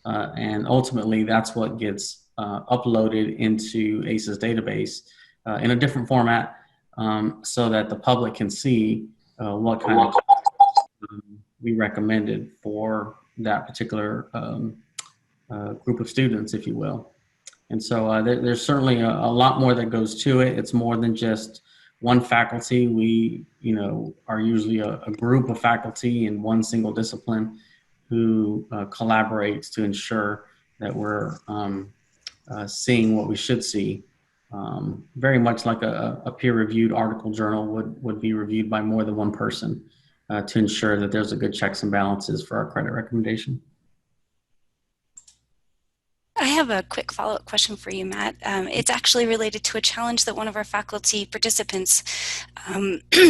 And ultimately, that's what gets uploaded into ACE's database in a different format, so that the public can see what kind of we recommended for that particular group of students, if you will. And so there's certainly a lot more that goes to it. It's more than just one faculty. We, are usually a group of faculty in one single discipline who collaborates to ensure that we're seeing what we should see. Very much like a peer-reviewed article journal would be reviewed by more than one person to ensure that there's a good checks and balances for our credit recommendation. I have a quick follow-up question for you, Matt. It's actually related to a challenge that one of our faculty participants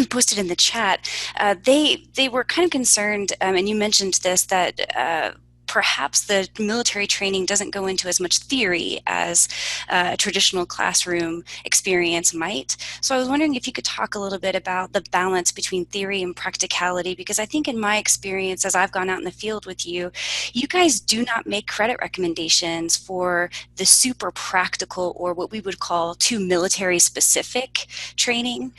posted in the chat. They were kind of concerned, and you mentioned this, that perhaps the military training doesn't go into as much theory as a traditional classroom experience might. So I was wondering if you could talk a little bit about the balance between theory and practicality, because I think in my experience, as I've gone out in the field with you, you guys do not make credit recommendations for the super practical, or what we would call too military specific training.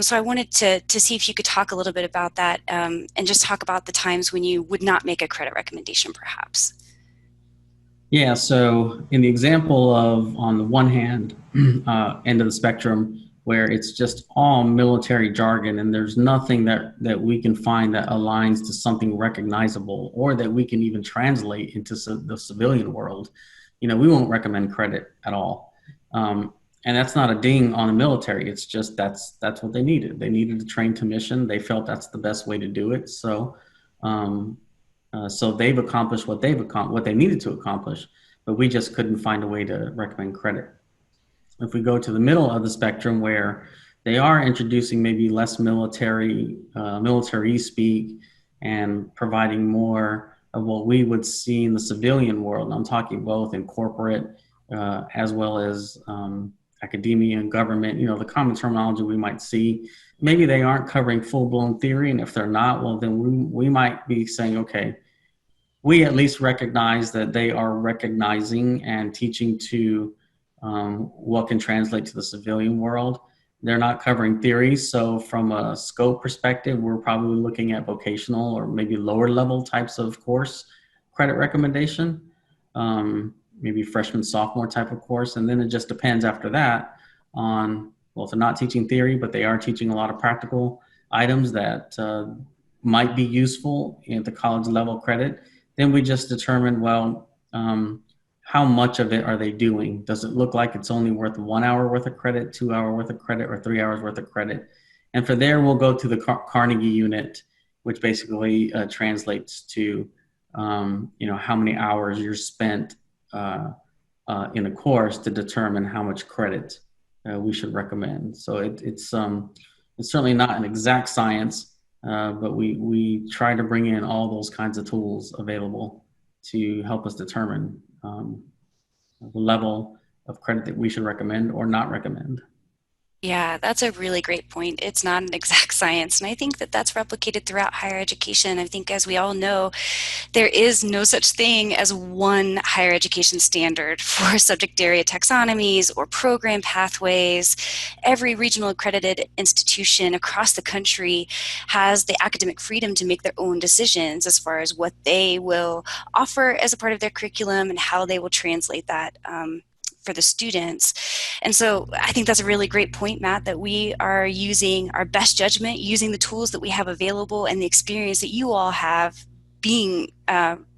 So I wanted to see if you could talk a little bit about that, and just talk about the times when you would not make a credit recommendation, perhaps. Yeah, so in the example of, on the one hand, end of the spectrum, where it's just all military jargon and there's nothing that we can find that aligns to something recognizable or that we can even translate into the civilian world, we won't recommend credit at all. And that's not a ding on the military. It's just that's what they needed. They needed to train to mission. They felt that's the best way to do it. So so they've accomplished what they needed to accomplish, but we just couldn't find a way to recommend credit. If we go to the middle of the spectrum, where they are introducing maybe less military speak and providing more of what we would see in the civilian world, and I'm talking both in corporate as well as academia and government, the common terminology we might see, maybe they aren't covering full-blown theory, and if they're not, well, then we might be saying, okay, we at least recognize that they are recognizing and teaching to what can translate to the civilian world. They're not covering theory, so from a scope perspective, we're probably looking at vocational or maybe lower level types of course credit recommendation, maybe freshman, sophomore type of course. And then it just depends after that on, well, if they're not teaching theory, but they are teaching a lot of practical items that might be useful at the college level credit, then we just determine, well, how much of it are they doing? Does it look like it's only worth 1 hour worth of credit, 2 hour worth of credit, or 3 hours worth of credit? And for there, we'll go to the Carnegie unit, which basically translates to, how many hours you're spent in a course to determine how much credit we should recommend. So it's certainly not an exact science, but we try to bring in all those kinds of tools available to help us determine the level of credit that we should recommend or not recommend. Yeah, that's a really great point. It's not an exact science. And I think that that's replicated throughout higher education. I think, as we all know, there is no such thing as one higher education standard for subject area taxonomies or program pathways. Every regional accredited institution across the country has the academic freedom to make their own decisions as far as what they will offer as a part of their curriculum and how they will translate that for the students. And so I think that's a really great point, Matt, that we are using our best judgment, using the tools that we have available and the experience that you all have being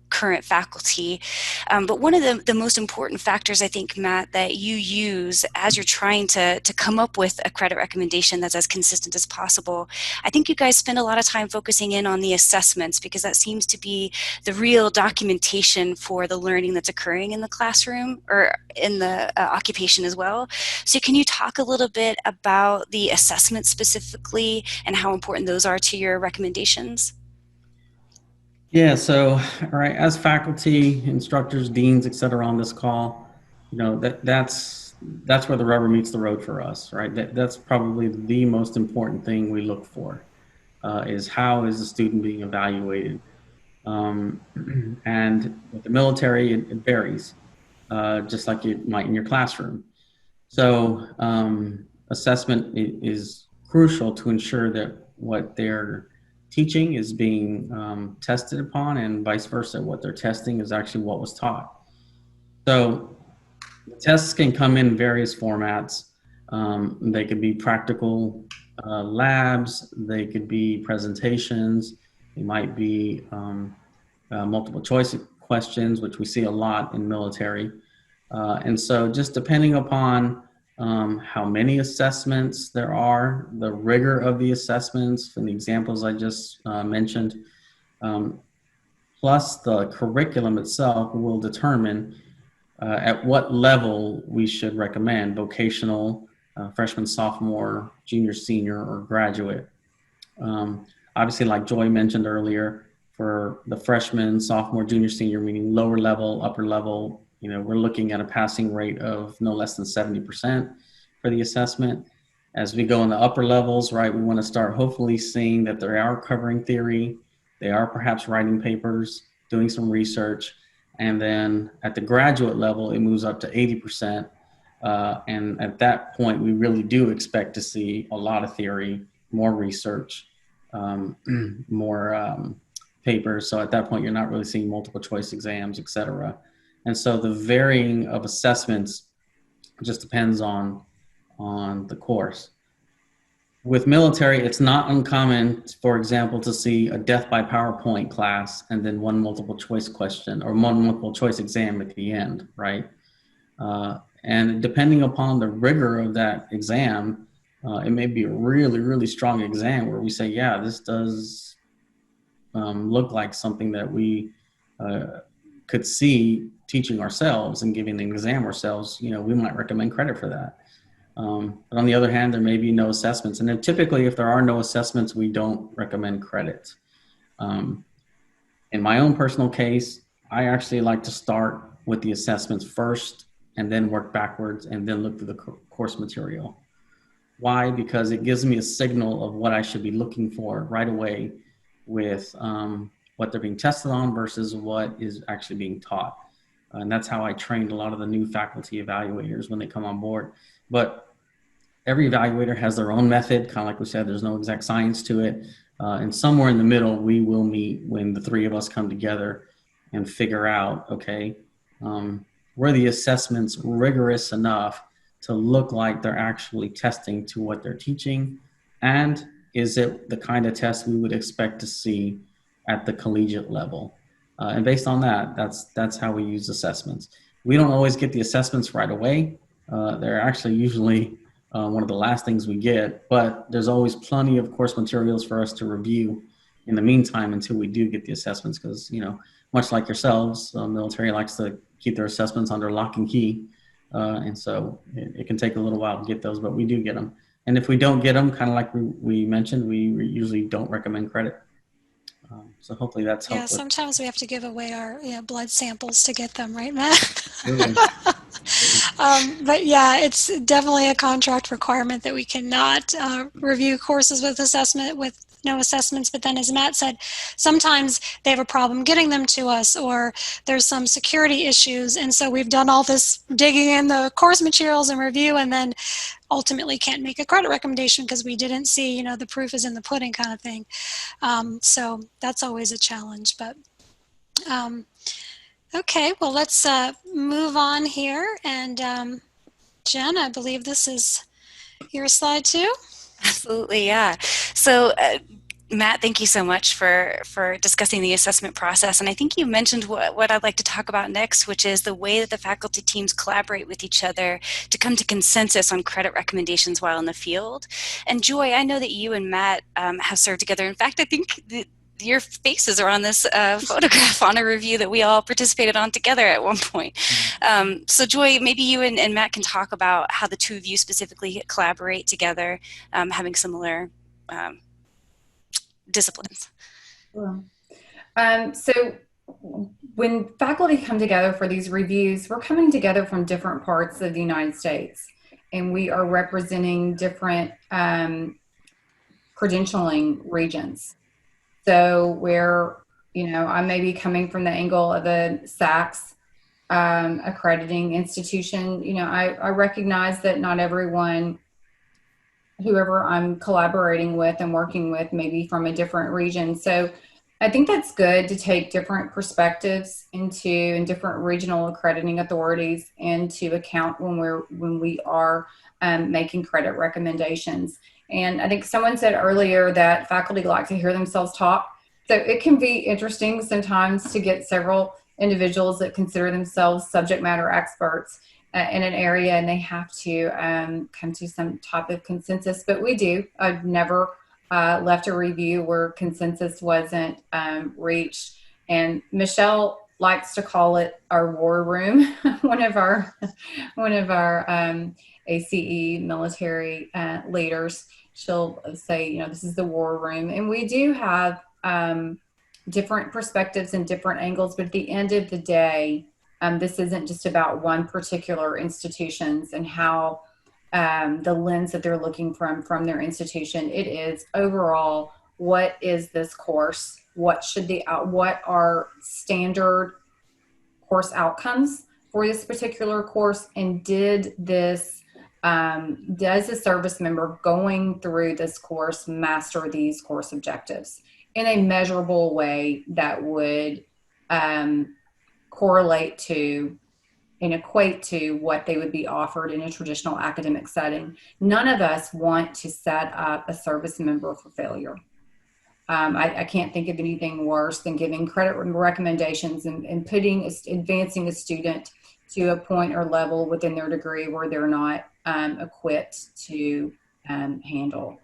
current faculty. But one of the most important factors, I think, Matt, that you use as you're trying to come up with a credit recommendation that's as consistent as possible, I think you guys spend a lot of time focusing in on the assessments, because that seems to be the real documentation for the learning that's occurring in the classroom or in the occupation as well. So can you talk a little bit about the assessments specifically and how important those are to your recommendations? Yeah, so, all right, as faculty, instructors, deans, et cetera, on this call, that's where the rubber meets the road for us, right? That's probably the most important thing we look for, is how is the student being evaluated? And with the military, it varies, just like it might in your classroom. So assessment is crucial to ensure that what they're teaching is being tested upon, and vice versa, what they're testing is actually what was taught. So the tests can come in various formats. They could be practical labs, they could be presentations, they might be multiple choice questions, which we see a lot in military. And so just depending upon how many assessments there are, the rigor of the assessments from the examples I just mentioned, plus the curriculum itself will determine at what level we should recommend vocational, freshman, sophomore, junior, senior, or graduate. Obviously, like Joy mentioned earlier, for the freshman, sophomore, junior, senior, meaning lower level, upper level, we're looking at a passing rate of no less than 70% for the assessment. As we go in the upper levels, right, we want to start hopefully seeing that they are covering theory, they are perhaps writing papers, doing some research, and then at the graduate level, it moves up to 80%. And at that point, we really do expect to see a lot of theory, more research, more papers. So at that point, you're not really seeing multiple choice exams, et cetera. And so the varying of assessments just depends on the course. With military, it's not uncommon, for example, to see a death by PowerPoint class and then one multiple choice question or one multiple choice exam at the end, right? And depending upon the rigor of that exam, it may be a really, really strong exam where we say, yeah, this does look like something that we could see teaching ourselves and giving an exam ourselves. We might recommend credit for that. But on the other hand, there may be no assessments. And then typically, if there are no assessments, we don't recommend credit. In my own personal case, I actually like to start with the assessments first and then work backwards and then look through the course material. Why? Because it gives me a signal of what I should be looking for right away with what they're being tested on versus what is actually being taught. And that's how I trained a lot of the new faculty evaluators when they come on board. But every evaluator has their own method. Kind of like we said, there's no exact science to it. And somewhere in the middle, we will meet when the three of us come together and figure out, okay, were the assessments rigorous enough to look like they're actually testing to what they're teaching? And is it the kind of test we would expect to see at the collegiate level? And based on that, that's how we use assessments. We don't always get the assessments right away. They're actually usually one of the last things we get, but there's always plenty of course materials for us to review in the meantime until we do get the assessments, because, you know, much like yourselves, military likes to keep their assessments under lock and key. And so it can take a little while to get those, but we do get them. And if we don't get them, kind of like we mentioned, we usually don't recommend credit. So hopefully that's helpful. Yeah, sometimes we have to give away our blood samples to get them, right, Matt? But yeah, it's definitely a contract requirement that we cannot review courses with no assessments. But then, as Matt said, sometimes they have a problem getting them to us, or there's some security issues, and so we've done all this digging in the course materials and review, and then ultimately can't make a credit recommendation because we didn't see, the proof is in the pudding kind of thing. So that's always a challenge. But okay, well, let's move on here. And Jen, I believe this is your slide too. Absolutely, yeah. So Matt, thank you so much for discussing the assessment process. And I think you mentioned what I'd like to talk about next, which is the way that the faculty teams collaborate with each other to come to consensus on credit recommendations while in the field. And Joy, I know that you and Matt have served together. In fact, I think your faces are on this photograph on a review that we all participated on together at one point. So Joy, maybe you and Matt can talk about how the two of you specifically collaborate together, having similar disciplines. Sure. So when faculty come together for these reviews, we're coming together from different parts of the United States, and we are representing different credentialing regions. So where, I may be coming from the angle of a SACS accrediting institution, I recognize that not everyone, whoever I'm collaborating with and working with, may be from a different region. So I think that's good to take different perspectives and different regional accrediting authorities into account when we are making credit recommendations. And I think someone said earlier that faculty like to hear themselves talk. So it can be interesting sometimes to get several individuals that consider themselves subject matter experts in an area, and they have to come to some type of consensus. But we do. I've never left a review where consensus wasn't reached. And Michelle likes to call it our war room. one of our ACE military leaders, she'll say, this is the war room. And we do have different perspectives and different angles, but at the end of the day, this isn't just about one particular institutions and how the lens that they're looking from their institution. It is overall, what is this course? What are standard course outcomes for this particular course? And does a service member going through this course master these course objectives in a measurable way that would correlate to and equate to what they would be offered in a traditional academic setting? None of us want to set up a service member for failure. I can't think of anything worse than giving credit recommendations and advancing a student to a point or level within their degree where they're not equipped to handle.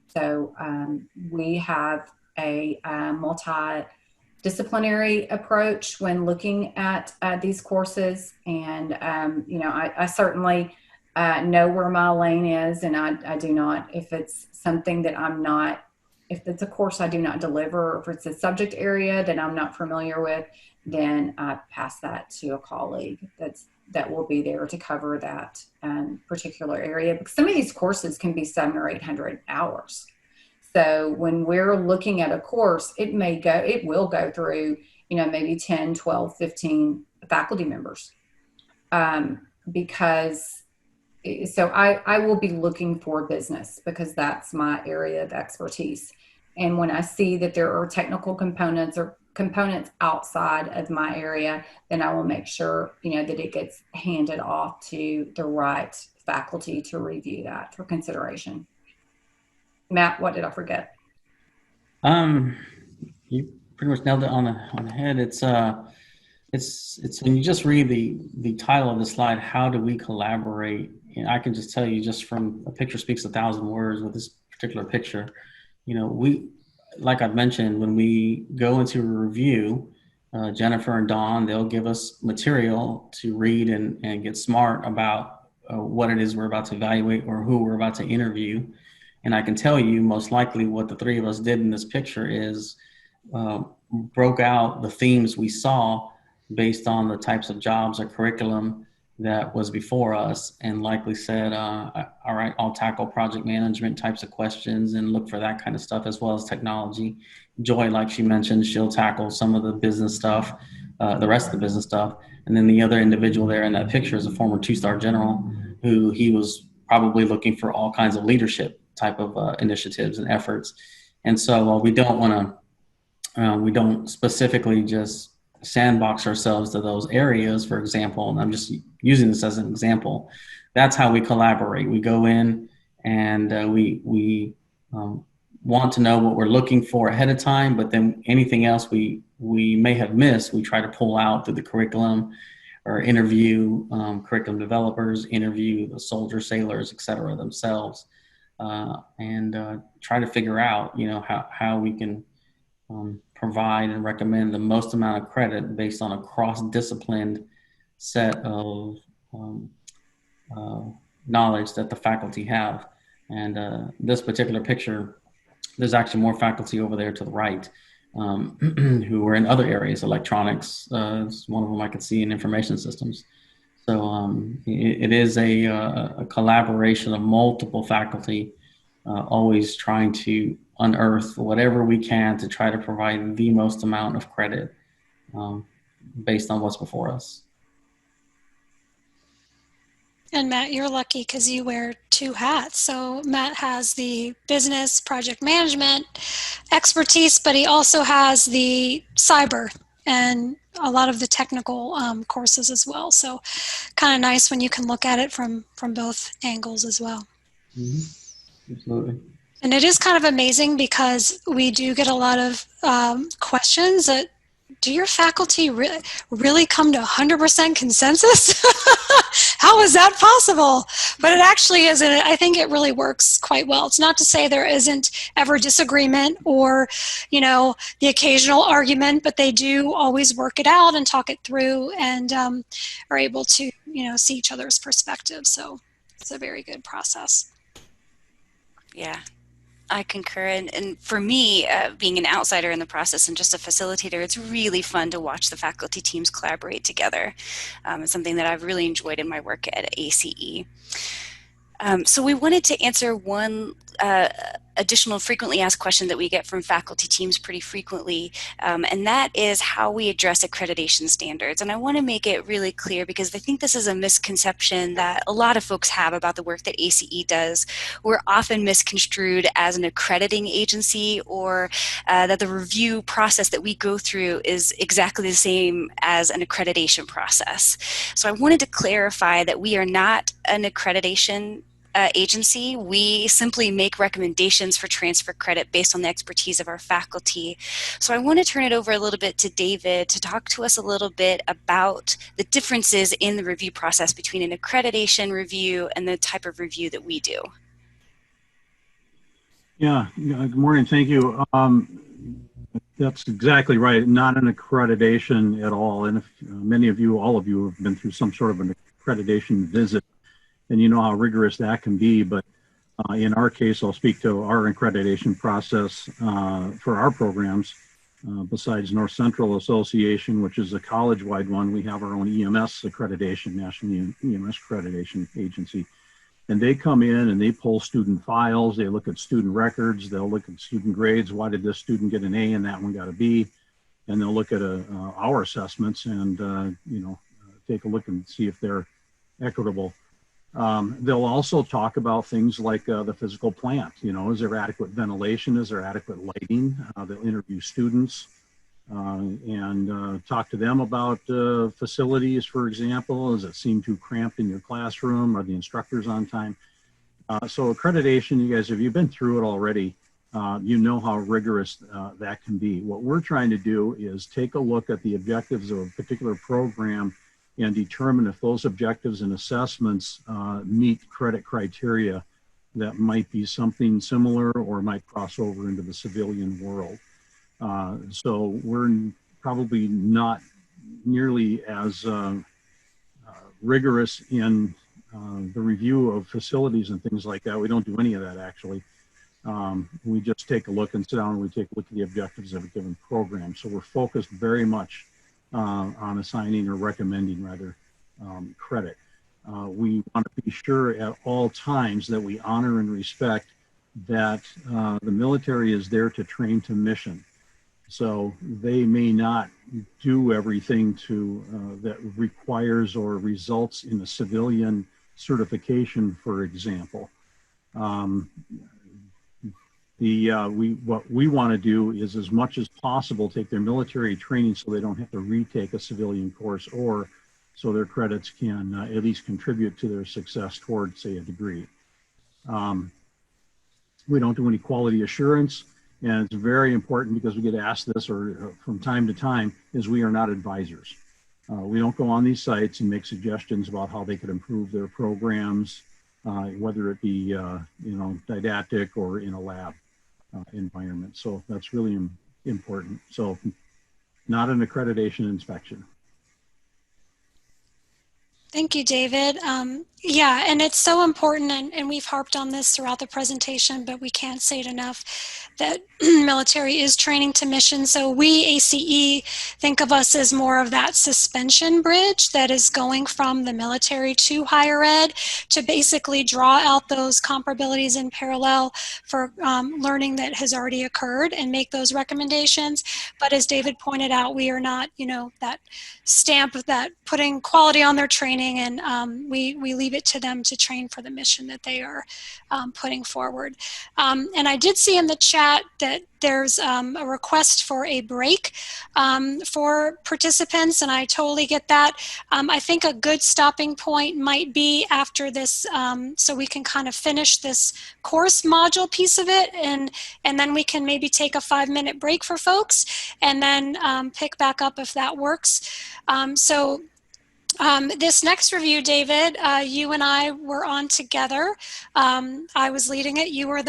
So we have a multidisciplinary approach when looking at these courses. And, I certainly know where my lane is, and I do not, if it's something that if it's a course I do not deliver, or if it's a subject area that I'm not familiar with, then I pass that to a colleague that will be there to cover that particular area. Because some of these courses can be 700 or 800 hours. So when we're looking at a course, it will go through, maybe 10, 12, 15 faculty members. Because so I will be looking for business because that's my area of expertise. And when I see that there are technical components or components outside of my area, then I will make sure, that it gets handed off to the right faculty to review that for consideration. Matt, what did I forget? You pretty much nailed it on the head. It's when you just read the title of the slide, how do we collaborate? And I can just tell you, just from a picture speaks 1,000 words with this particular picture. We, like I've mentioned, when we go into a review, Jennifer and Dawn, they'll give us material to read and get smart about what it is we're about to evaluate or who we're about to interview. And I can tell you most likely what the three of us did in this picture is broke out the themes we saw based on the types of jobs or curriculum that was before us, and likely said, all right, I'll tackle project management types of questions and look for that kind of stuff, as well as technology. Joy, like she mentioned, she'll tackle some of the business stuff, the rest of the business stuff. And then the other individual there in that picture is a former 2-star general who he was probably looking for all kinds of leadership type of initiatives and efforts. And so we don't want to, we don't specifically just sandbox ourselves to those areas, for example, and I'm just using this as an example. That's how we collaborate. We go in and we want to know what we're looking for ahead of time, but then anything else we may have missed, we try to pull out through the curriculum or interview curriculum developers, interview the soldiers, sailors, et cetera, themselves, and try to figure out, how we can provide and recommend the most amount of credit based on a cross-disciplined set of knowledge that the faculty have. And this particular picture, there's actually more faculty over there to the right who are in other areas, electronics, is one of them I could see, in information systems. So it is a collaboration of multiple faculty, always trying to unearth whatever we can to try to provide the most amount of credit based on what's before us. And Matt, you're lucky because you wear 2 hats. So Matt has the business project management expertise, but he also has the cyber and a lot of the technical courses as well. So kind of nice when you can look at it from both angles as well. Mm-hmm. Absolutely. And it is kind of amazing because we do get a lot of questions that, do your faculty really come to 100% consensus? How is that possible? But it actually is, and I think it really works quite well. It's not to say there isn't ever disagreement or, the occasional argument, but they do always work it out and talk it through and are able to, see each other's perspectives. So it's a very good process. Yeah. I concur. And for me, being an outsider in the process and just a facilitator, it's really fun to watch the faculty teams collaborate together. It's something that I've really enjoyed in my work at ACE. So we wanted to answer one additional frequently asked question that we get from faculty teams pretty frequently, and that is how we address accreditation standards. And I want to make it really clear because I think this is a misconception that a lot of folks have about the work that ACE does. We're often misconstrued as an accrediting agency, or that the review process that we go through is exactly the same as an accreditation process. So I wanted to clarify that we are not an accreditation agency. We simply make recommendations for transfer credit based on the expertise of our faculty. So I want to turn it over a little bit to David to talk to us a little bit about the differences in the review process between an accreditation review and the type of review that we do. Yeah, good morning, thank you. That's exactly right, not an accreditation at all. And if many of you, all of you have been through some sort of an accreditation visit, and you know how rigorous that can be. But in our case, I'll speak to our accreditation process for our programs. Besides North Central Association, which is a college-wide one, we have our own EMS accreditation, National EMS Accreditation Agency. And they come in and they pull student files, they look at student records, they'll look at student grades. Why did this student get an A and that one got a B? and they'll look at our assessments and, take a look and see if they're equitable. They'll also talk about things like the physical plant. Is there adequate ventilation? Is there adequate lighting? They'll interview students and talk to them about facilities, for example. Does it seem too cramped in your classroom? Are the instructors on time? So accreditation, you guys, if you've been through it already, you know how rigorous that can be. What we're trying to do is take a look at the objectives of a particular program and determine if those objectives and assessments meet credit criteria that might be something similar or might cross over into the civilian world. So we're probably not nearly as rigorous in the review of facilities and things like that. We don't do any of that, actually. We just take a look and sit down and we take a look at the objectives of a given program. So we're focused very much on assigning or recommending, rather, credit. We want to be sure at all times that we honor and respect that the military is there to train to mission. So they may not do everything that requires or results in a civilian certification, for example. What we want to do is, as much as possible, take their military training so they don't have to retake a civilian course, or so their credits can at least contribute to their success toward, say, a degree. We don't do any quality assurance, and it's very important because we get asked this from time to time, is we are not advisors. We don't go on these sites and make suggestions about how they could improve their programs, whether it be didactic or in a lab environment. So that's really important. So not an accreditation inspection. Thank you, David. Yeah, and it's so important, and we've harped on this throughout the presentation, but we can't say it enough, that military is training to mission. So we, ACE, think of us as more of that suspension bridge that is going from the military to higher ed to basically draw out those comparabilities in parallel for learning that has already occurred and make those recommendations. But as David pointed out, we are not, that stamp of that putting quality on their training, and we leave it to them to train for the mission that they are putting forward. And I did see in the chat that there's a request for a break for participants, and I totally get that. I think a good stopping point might be after this, so we can kind of finish this course module piece of it, and then we can maybe take a 5-minute break for folks, and then pick back up if that works. This next review, David, you and I were on together. I was leading it. You were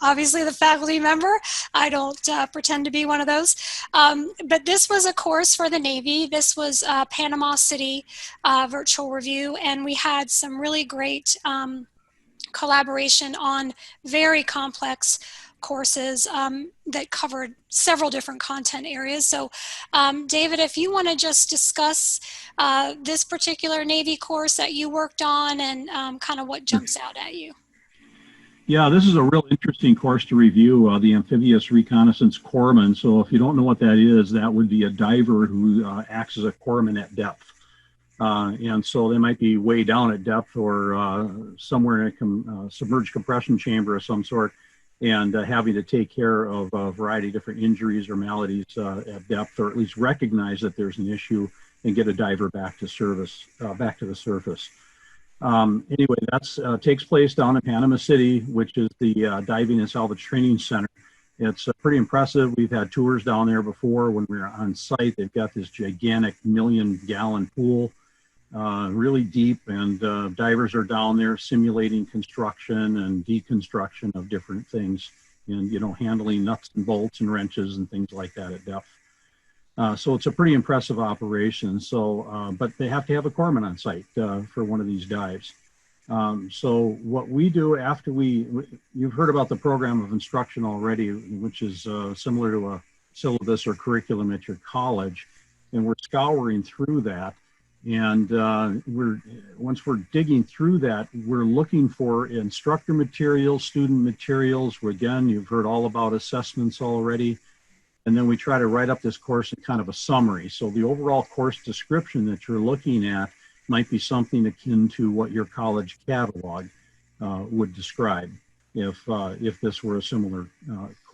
obviously the faculty member. I don't pretend to be one of those. But this was a course for the Navy. This was Panama City virtual review, and we had some really great collaboration on very complex courses that covered several different content areas. So David, if you want to just discuss this particular Navy course that you worked on and kind of what jumps out at you. Yeah, this is a real interesting course to review, the Amphibious Reconnaissance Corpsman. So if you don't know what that is, that would be a diver who acts as a corpsman at depth. And so they might be way down at depth or somewhere in a submerged compression chamber of some sort, and having to take care of a variety of different injuries or maladies at depth, or at least recognize that there's an issue and get a diver back to back to the surface. Anyway, that takes place down in Panama City, which is the Diving and Salvage Training Center. It's pretty impressive. We've had tours down there before when we were on site. They've got this gigantic 1-million-gallon pool, really deep, and divers are down there simulating construction and deconstruction of different things, and handling nuts and bolts and wrenches and things like that at depth. So it's a pretty impressive operation. So, but they have to have a corpsman on site for one of these dives. So what we do after you've heard about the program of instruction already, which is similar to a syllabus or curriculum at your college, and we're scouring through that. And once we're digging through that, we're looking for instructor materials, student materials. Again, you've heard all about assessments already. And then we try to write up this course in kind of a summary. So the overall course description that you're looking at might be something akin to what your college catalog would describe if this were a similar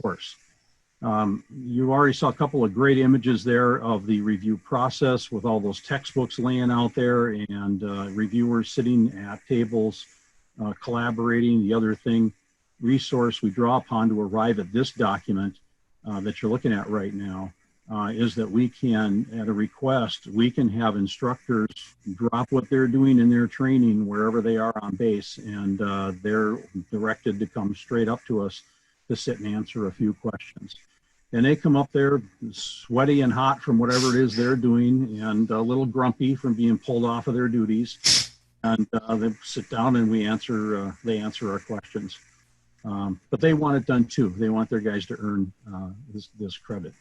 course. You already saw a couple of great images there of the review process with all those textbooks laying out there and reviewers sitting at tables collaborating. The other resource we draw upon to arrive at this document that you're looking at right now is that we can, at a request, we can have instructors drop what they're doing in their training wherever they are on base, and they're directed to come straight up to us to sit and answer a few questions. And they come up there sweaty and hot from whatever it is they're doing and a little grumpy from being pulled off of their duties. And they sit down and they answer our questions. But they want it done too. They want their guys to earn this credit.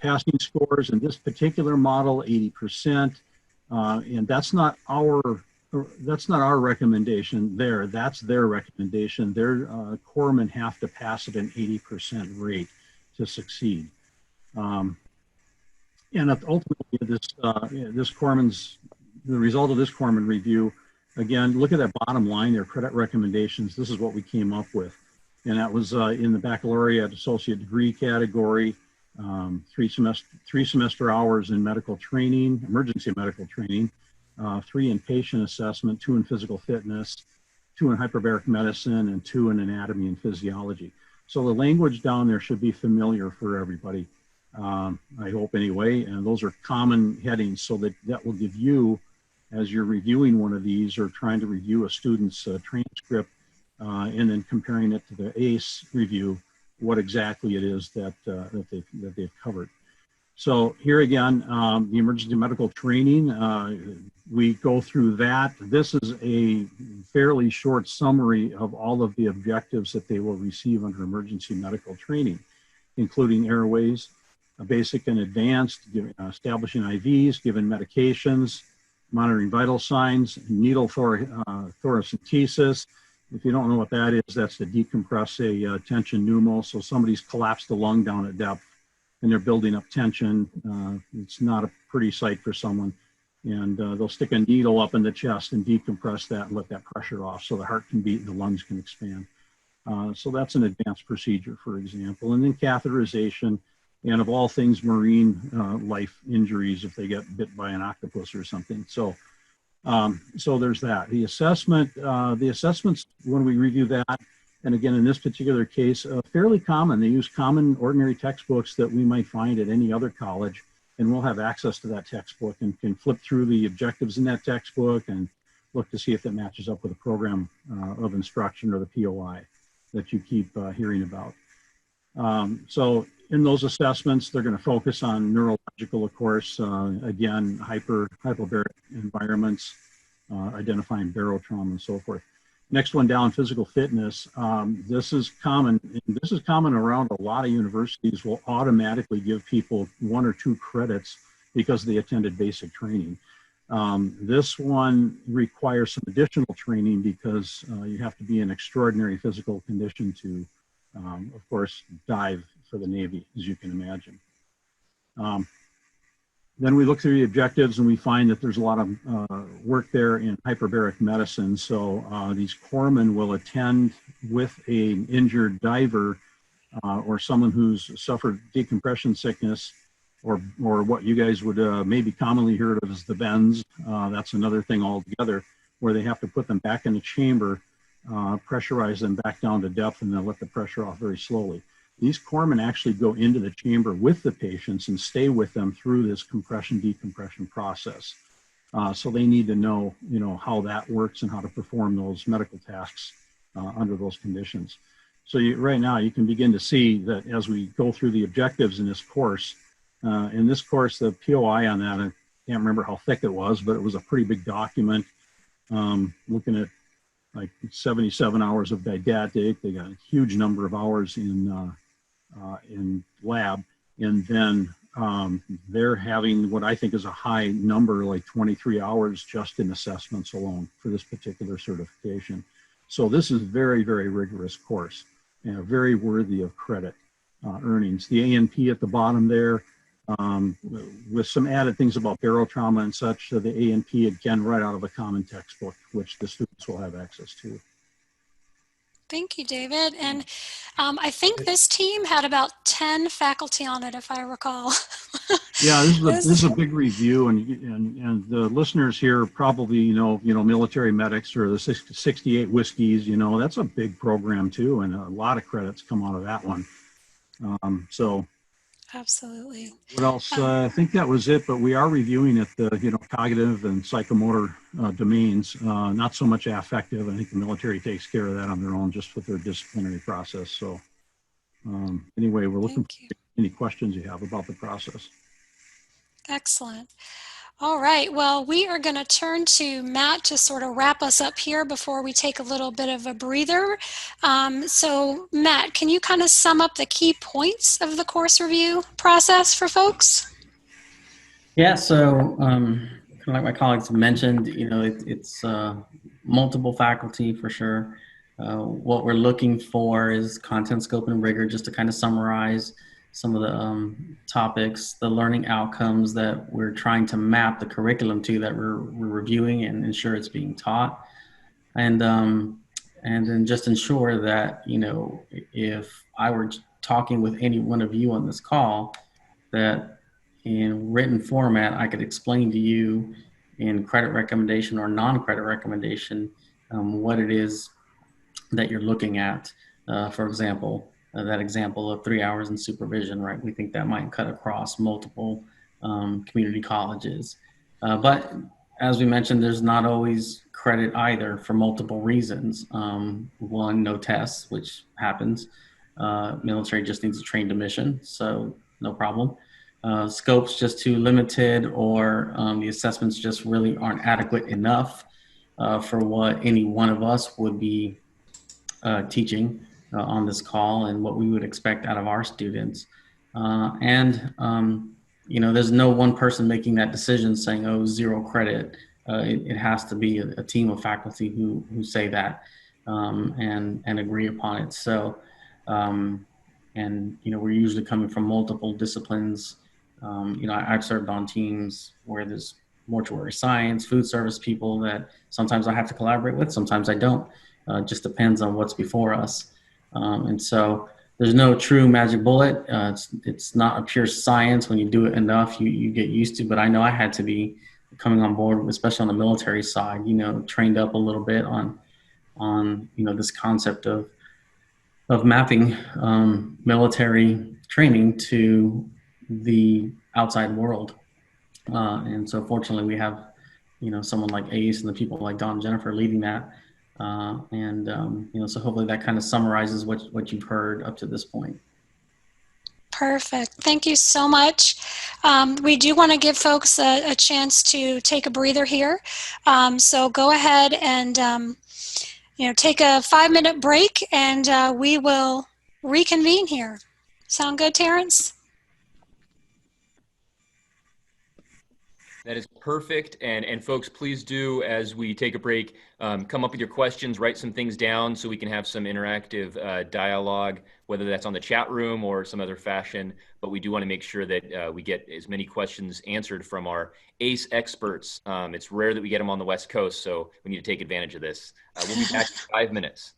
Passing scores in this particular model, 80%. And that's not our recommendation there. That's their recommendation. Their corpsmen have to pass at an 80% rate to succeed. And ultimately, this corpsman's, the result of this corpsman review, again, look at that bottom line there, credit recommendations. This is what we came up with. And that was in the baccalaureate associate degree category, 3 semester hours in medical training, emergency medical training, 3 in patient assessment, 2 in physical fitness, 2 in hyperbaric medicine, and 2 in anatomy and physiology. So the language down there should be familiar for everybody, I hope anyway. And those are common headings, so that will give you, as you're reviewing one of these or trying to review a student's transcript and then comparing it to the ACE review, what exactly it is that they've covered. So here again, the emergency medical training, we go through that. This is a fairly short summary of all of the objectives that they will receive under emergency medical training, including airways, basic and advanced, establishing IVs, giving medications, monitoring vital signs, needle thoracentesis. If you don't know what that is, that's to decompress a tension pneumo. So somebody's collapsed the lung down at depth and they're building up tension. It's not a pretty sight for someone. And they'll stick a needle up in the chest and decompress that and let that pressure off so the heart can beat and the lungs can expand. So that's an advanced procedure, for example. And then catheterization, and of all things, marine life injuries if they get bit by an octopus or something. So there's that. The assessments, when we review that, and again, in this particular case, fairly common. They use common ordinary textbooks that we might find at any other college, and we'll have access to that textbook and can flip through the objectives in that textbook and look to see if it matches up with the program of instruction or the POI that you keep hearing about. So in those assessments, they're going to focus on neurological, of course, again, hyperbaric environments, identifying barotrauma and so forth. Next one down, physical fitness. This is common. And this is common around a lot of universities will automatically give people 1 or 2 credits because they attended basic training. This one requires some additional training because you have to be in extraordinary physical condition to, of course, dive for the Navy, as you can imagine. Then we look through the objectives and we find that there's a lot of work there in hyperbaric medicine. So these corpsmen will attend with an injured diver or someone who's suffered decompression sickness or what you guys would maybe commonly heard of as the bends. That's another thing altogether where they have to put them back in the chamber, pressurize them back down to depth, and then let the pressure off very slowly. These corpsmen actually go into the chamber with the patients and stay with them through this compression decompression process. So they need to know, how that works and how to perform those medical tasks under those conditions. So right now you can begin to see that as we go through the objectives in this course, the POI on that, I can't remember how thick it was, but it was a pretty big document looking at like 77 hours of didactic. They got a huge number of hours in lab, and then they're having what I think is a high number, like 23 hours just in assessments alone for this particular certification. So this is very, very rigorous course and very worthy of credit. earnings. The A&P at the bottom there, with some added things about barotrauma and such. So the A&P, again, right out of a common textbook, which the students will have access to. Thank you, David. And I think this team had about 10 faculty on it, if I recall. Yeah, this is a big review, and the listeners here probably military medics or the 68 whiskeys. That's a big program too, and a lot of credits come out of that one. So Absolutely. what else? I think that was it. But we are reviewing it, the cognitive and psychomotor domains, not so much affective. I think the military takes care of that on their own, just with their disciplinary process. So anyway, we're looking for any questions you have about the process. Excellent. All right, well, we are going to turn to Matt to sort of wrap us up here before we take a little bit of a breather. So Matt, can you kind of sum up the key points of the course review process for folks? Yeah, so kind of like my colleagues mentioned, it's multiple faculty for sure. What we're looking for is content, scope, and rigor, just to kind of summarize some of the topics, the learning outcomes that we're trying to map the curriculum to, that we're reviewing and ensure it's being taught. And then just ensure that, if I were talking with any one of you on this call, that in written format, I could explain to you in credit recommendation or non-credit recommendation what it is that you're looking at. For example, that example of 3 hours in supervision, right? We think that might cut across multiple community colleges. But as we mentioned, there's not always credit either for multiple reasons. One, no tests, which happens. Military just needs a trained mission, so no problem. Scope's just too limited, or the assessments just really aren't adequate enough for what any one of us would be teaching on this call and what we would expect out of our students. There's no one person making that decision saying, oh, 0 credit. It has to be a team of faculty who say that and agree upon it. So, we're usually coming from multiple disciplines. I've served on teams where there's mortuary science, food service people that sometimes I have to collaborate with, sometimes I don't. Just depends on what's before us. And so there's no true magic bullet. It's not a pure science. When you do it enough, you get used to. But I know I had to be coming on board, especially on the military side, trained up a little bit on this concept of mapping military training to the outside world. And so fortunately we have, someone like Ace and the people like Don and Jennifer leading that. So hopefully that kind of summarizes what you've heard up to this point. Perfect. Thank you so much. We do want to give folks a chance to take a breather here. So go ahead and take a 5-minute break, and we will reconvene here. Sound good, Terrence? That is perfect. And folks, please do, as we take a break, come up with your questions, write some things down so we can have some interactive dialogue, whether that's on the chat room or some other fashion. But we do want to make sure that we get as many questions answered from our ACE experts. It's rare that we get them on the West Coast, so we need to take advantage of this. We'll be back in 5 minutes.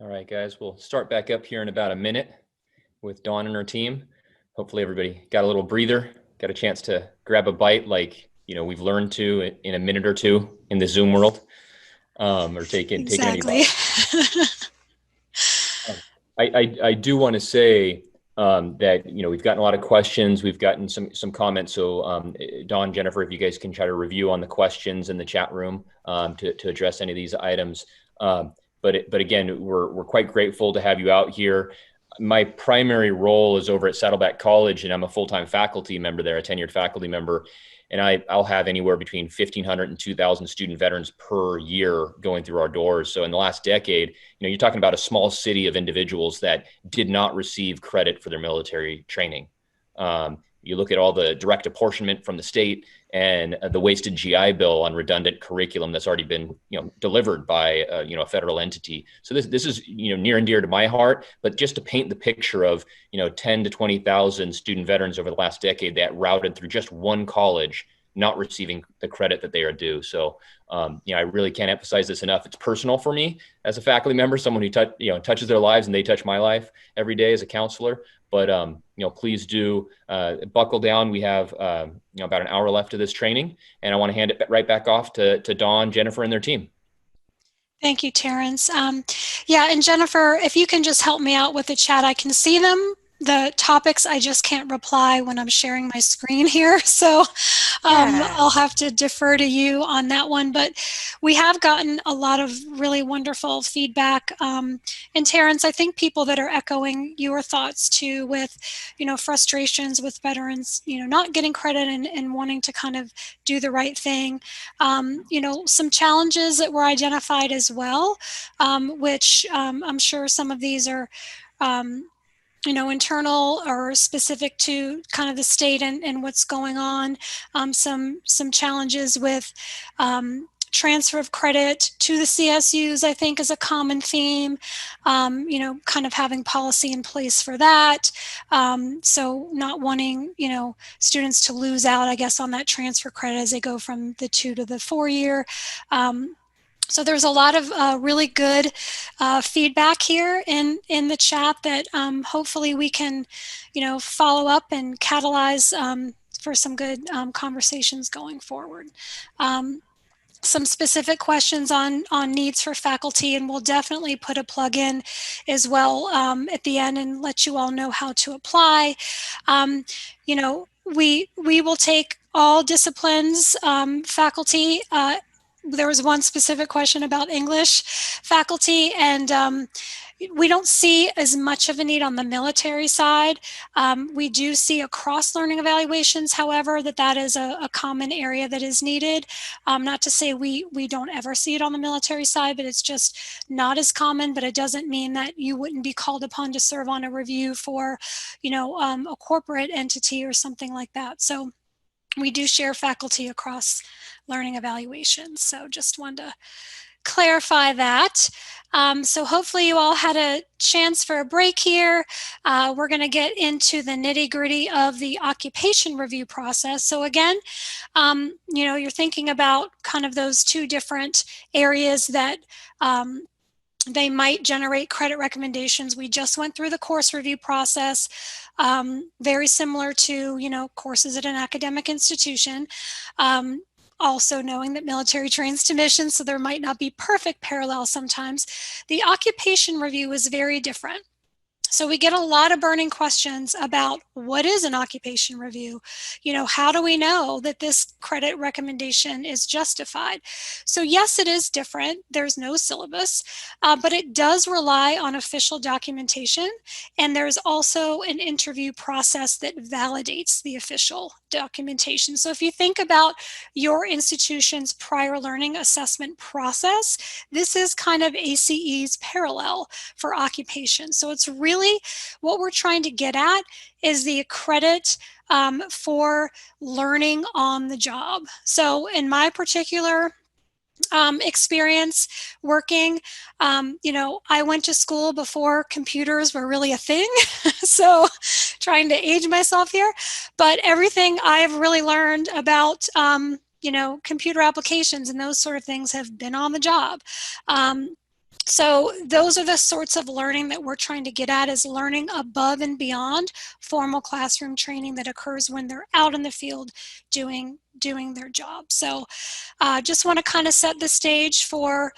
All right, guys, we'll start back up here in about a minute with Dawn and her team. Hopefully everybody got a little breather, got a chance to grab a bite like, we've learned to in a minute or two in the Zoom world, or take any Exactly. bite. I do want to say that, we've gotten a lot of questions. We've gotten some comments. So Dawn, Jennifer, if you guys can try to review on the questions in the chat room to address any of these items. But again, we're quite grateful to have you out here. My primary role is over at Saddleback College, and I'm a full-time faculty member there, a tenured faculty member. And I'll have anywhere between 1,500 and 2,000 student veterans per year going through our doors. So in the last decade, you're talking about a small city of individuals that did not receive credit for their military training. You look at all the direct apportionment from the state and the wasted GI Bill on redundant curriculum that's already been, delivered by, a federal entity. So this is, near and dear to my heart. But just to paint the picture of, 10 to 20,000 student veterans over the last decade that routed through just one college, not receiving the credit that they are due. So, I really can't emphasize this enough. It's personal for me as a faculty member, someone who touches their lives, and they touch my life every day as a counselor. But, please do buckle down. We have, about an hour left of this training, and I want to hand it right back off to Dawn, Jennifer, and their team. Thank you, Terrence. Yeah, and Jennifer, if you can just help me out with the chat, I can see them. The topics, I just can't reply when I'm sharing my screen here. So I'll have to defer to you on that one. But we have gotten a lot of really wonderful feedback. And Terrence, I think people that are echoing your thoughts too with, frustrations with veterans, not getting credit and wanting to kind of do the right thing. Some challenges that were identified as well, which I'm sure some of these are internal or specific to kind of the state and what's going on. Some challenges with transfer of credit to the CSUs, I think, is a common theme. Kind of having policy in place for that. So not wanting, students to lose out, I guess, on that transfer credit as they go from the 2 to the 4 year. So there's a lot of really good feedback here in the chat that hopefully we can, follow up and catalyze for some good conversations going forward. Some specific questions on needs for faculty, and we'll definitely put a plug in as well at the end and let you all know how to apply. We will take all disciplines, faculty. There was one specific question about English faculty, and we don't see as much of a need on the military side. We do see across learning evaluations, however, that is a common area that is needed. Not to say we don't ever see it on the military side, but it's just not as common. But it doesn't mean that you wouldn't be called upon to serve on a review for, a corporate entity or something like that. So we do share faculty across learning evaluations. So just wanted to clarify that. So hopefully you all had a chance for a break here. We're going to get into the nitty-gritty of the occupation review process. So again, you're thinking about kind of those two different areas that they might generate credit recommendations. We just went through the course review process, very similar to, courses at an academic institution. Also knowing that military trains to mission, so there might not be perfect parallel sometimes. The occupation review is very different. So we get a lot of burning questions about what is an occupation review? How do we know that this credit recommendation is justified? So yes, it is different. There's no syllabus, but it does rely on official documentation. And there's also an interview process that validates the official documentation. So if you think about your institution's prior learning assessment process, this is kind of ACE's parallel for occupation. So it's really what we're trying to get at is the credit for learning on the job. So in my particular experience working, I went to school before computers were really a thing. So trying to age myself here, but everything I've really learned about, computer applications and those sort of things have been on the job. So those are the sorts of learning that we're trying to get at, is learning above and beyond formal classroom training that occurs when they're out in the field doing their job. So just want to kind of set the stage for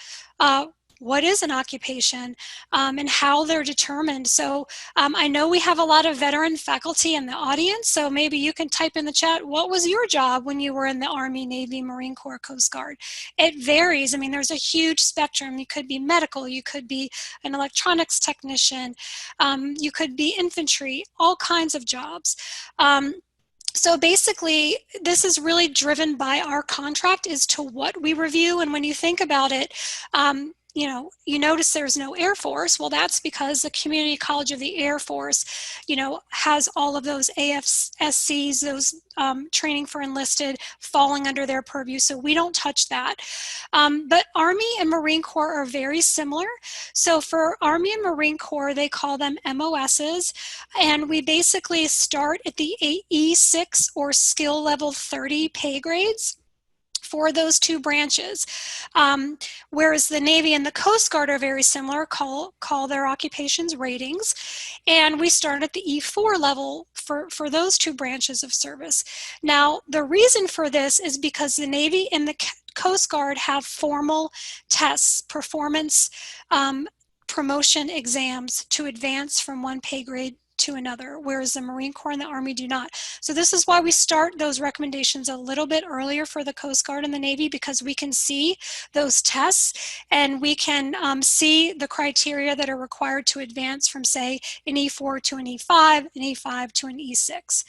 what is an occupation and how they're determined. So I know we have a lot of veteran faculty in the audience, so maybe you can type in the chat, what was your job when you were in the Army, Navy, Marine Corps, Coast Guard? It varies. I mean, there's a huge spectrum. You could be medical, you could be an electronics technician, you could be infantry, all kinds of jobs. So basically, this is really driven by our contract as to what we review. And when you think about it, you know, you notice there's no Air Force. Well, that's because the Community College of the Air Force, you know, has all of those AFSCs, those training for enlisted, falling under their purview. So we don't touch that. But Army and Marine Corps are very similar. So for Army and Marine Corps, they call them MOSs. And we basically start at the E6 or skill level 30 pay grades for those two branches. Whereas the Navy and the Coast Guard are very similar, call their occupations ratings. And we start at the E4 level for those two branches of service. Now, the reason for this is because the Navy and the Coast Guard have formal tests, performance promotion exams to advance from one pay grade to another, whereas the Marine Corps and the Army do not. So this is why we start those recommendations a little bit earlier for the Coast Guard and the Navy, because we can see those tests and we can see the criteria that are required to advance from, say, an E4 to an E5, an E5 to an E6.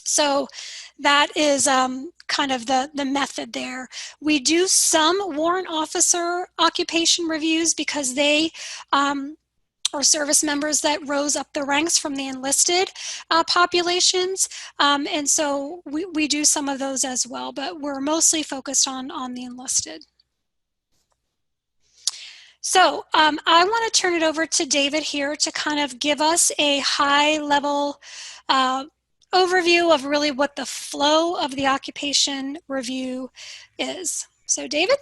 So that is kind of the method there. We do some warrant officer occupation reviews because they or service members that rose up the ranks from the enlisted populations. And so we do some of those as well, but we're mostly focused on the enlisted. So I want to turn it over to David here to kind of give us a high level overview of really what the flow of the occupation review is. So David?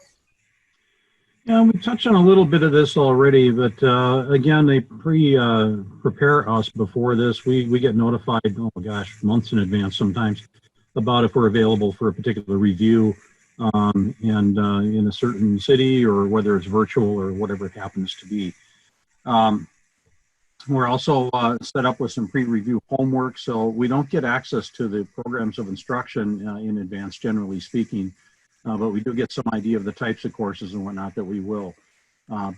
Yeah, we touched on a little bit of this already, but again, they prepare us before this. We get notified, oh gosh, months in advance sometimes, about if we're available for a particular review and in a certain city, or whether it's virtual or whatever it happens to be. We're also set up with some pre-review homework, so we don't get access to the programs of instruction in advance, generally speaking. But we do get some idea of the types of courses and whatnot that we will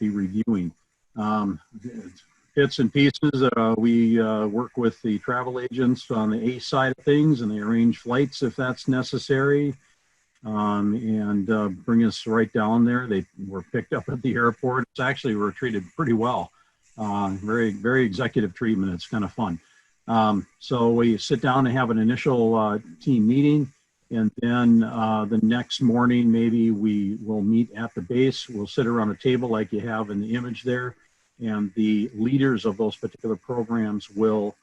be reviewing. Bits and pieces, we work with the travel agents on the A side of things, and they arrange flights if that's necessary, and bring us right down there. They were picked up at the airport. It's actually, we're treated pretty well. Very, very executive treatment. It's kind of fun. So we sit down and have an initial team meeting. And then the next morning, maybe we will meet at the base. We'll sit around a table like you have in the image there. And the leaders of those particular programs will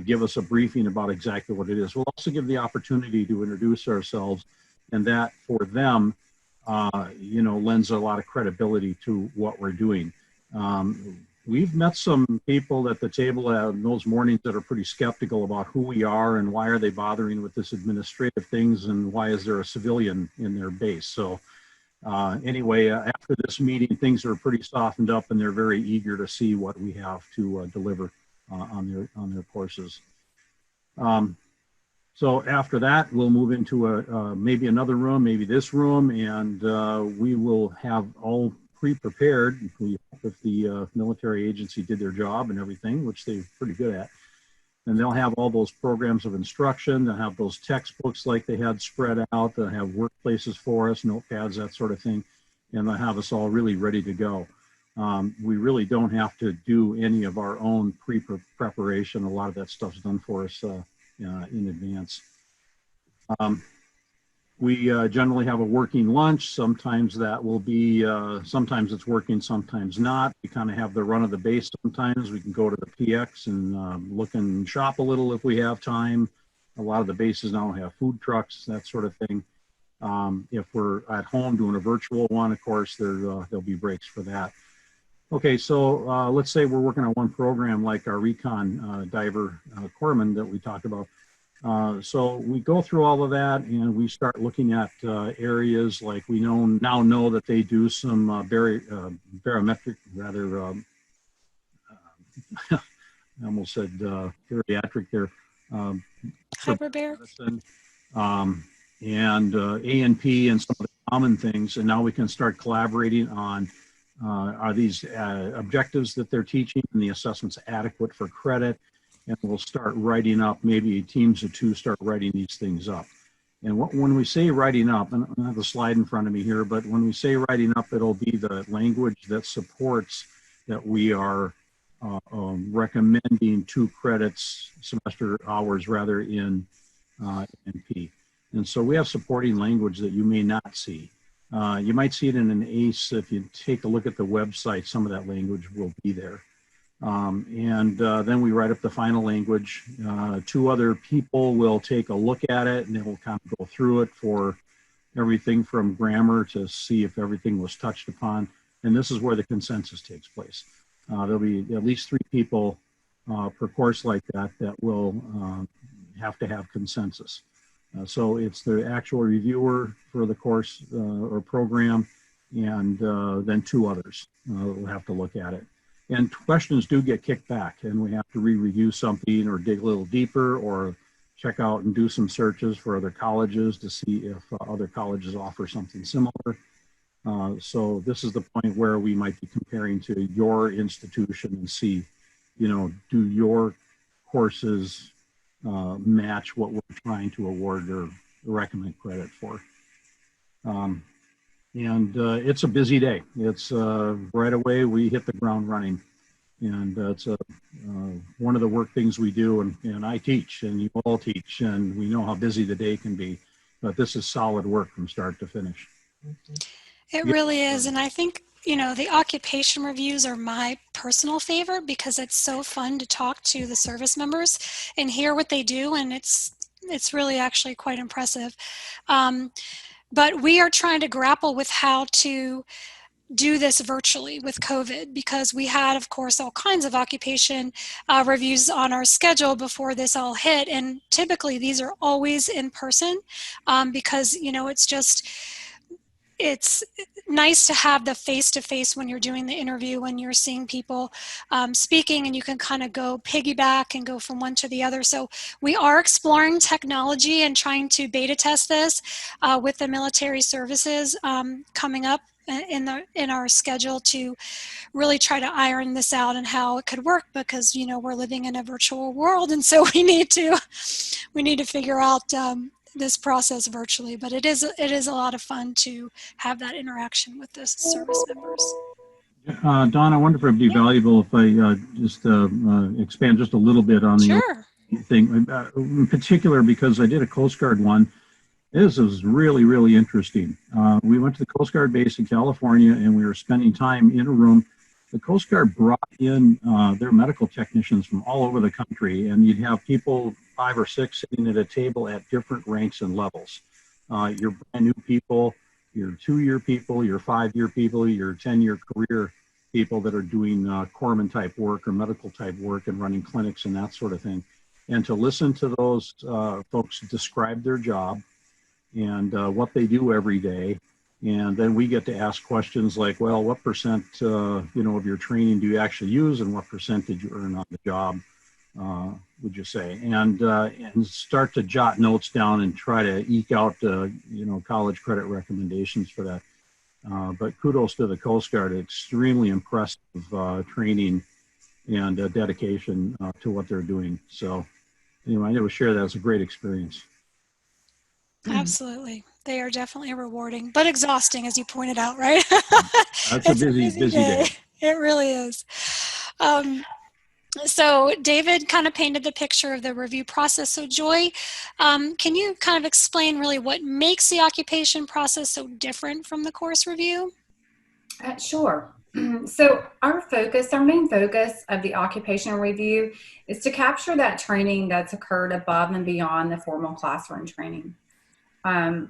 give us a briefing about exactly what it is. We'll also give the opportunity to introduce ourselves. And that for them, you know, lends a lot of credibility to what we're doing. We've met some people at the table those mornings that are pretty skeptical about who we are and why are they bothering with this administrative things and why is there a civilian in their base. So anyway, after this meeting, things are pretty softened up and they're very eager to see what we have to deliver on their courses. So after that, we'll move into maybe another room, maybe this room, and we will have all pre-prepared. If the military agency did their job and everything, which they're pretty good at, and they'll have all those programs of instruction. They'll have those textbooks like they had spread out. They'll have workplaces for us, notepads, that sort of thing, and they'll have us all really ready to go. We really don't have to do any of our own pre-preparation. A lot of that stuff's done for us in advance. We generally have a working lunch. Sometimes that will be, sometimes it's working, sometimes not. We kind of have the run of the base sometimes. We can go to the PX and look and shop a little if we have time. A lot of the bases now have food trucks, that sort of thing. If we're at home doing a virtual one, of course, there'll be breaks for that. Okay, so let's say we're working on one program like our recon diver corpsman that we talked about. So we go through all of that and we start looking at areas like we now know that they do some barometric, rather, I almost said bariatric there. Hyperbaric. Medicine, and A&P and some of the common things. And now we can start collaborating on are these objectives that they're teaching and the assessments adequate for credit? And we'll start writing up, maybe teams of two start writing these things up. And when we say writing up, and I have a slide in front of me here, but when we say writing up, it'll be the language that supports that we are recommending 2 credits, semester hours rather, in NP. And so we have supporting language that you may not see. You might see it in an ACE. If you take a look at the website, some of that language will be there. Then we write up the final language. 2 other people will take a look at it and they will kind of go through it for everything from grammar to see if everything was touched upon. And this is where the consensus takes place. There'll be at least 3 people per course like that will have to have consensus. So it's the actual reviewer for the course or program, and then 2 others will have to look at it. And questions do get kicked back, and we have to re-review something or dig a little deeper or check out and do some searches for other colleges to see if other colleges offer something similar. So this is the point where we might be comparing to your institution and see, do your courses match what we're trying to award or recommend credit for. It's a busy day. It's right away we hit the ground running, and it's one of the work things we do, and I teach and you all teach, and we know how busy the day can be, but this is solid work from start to finish. It really is. And I think, the occupation reviews are my personal favorite because it's so fun to talk to the service members and hear what they do. And it's really actually quite impressive. But we are trying to grapple with how to do this virtually with COVID, because we had, of course, all kinds of occupation reviews on our schedule before this all hit. And typically these are always in person because, it's nice to have the face-to-face when you're doing the interview, when you're seeing people speaking, and you can kind of go piggyback and go from one to the other. So we are exploring technology and trying to beta test this with the military services coming up in our schedule to really try to iron this out and how it could work, because we're living in a virtual world, and so we need to figure out this process virtually. But it is a lot of fun to have that interaction with the service members. Dawn, I wonder if it'd be valuable if I just expand just a little bit on the thing, in particular because I did a Coast Guard one. This was really, really interesting. We went to the Coast Guard base in California, and we were spending time in a room. The Coast Guard brought in their medical technicians from all over the country, and you'd have people 5 or 6 sitting at a table at different ranks and levels. Your brand new people, your 2-year people, your 5-year people, your 10-year career people that are doing corpsman type work or medical type work and running clinics and that sort of thing. And to listen to those folks describe their job and what they do every day. And then we get to ask questions like, well, what percent of your training do you actually use, and what percent did you earn on the job, would you say? And start to jot notes down and try to eke out college credit recommendations for that. But kudos to the Coast Guard. Extremely impressive training and dedication to what they're doing. So anyway, I never share that. It's a great experience. Absolutely. They are definitely rewarding, but exhausting, as you pointed out, right? That's a busy day. It really is. So David kind of painted the picture of the review process. So Joy, can you kind of explain really what makes the occupation process so different from the course review? Sure. So our main focus of the occupational review is to capture that training that's occurred above and beyond the formal classroom training.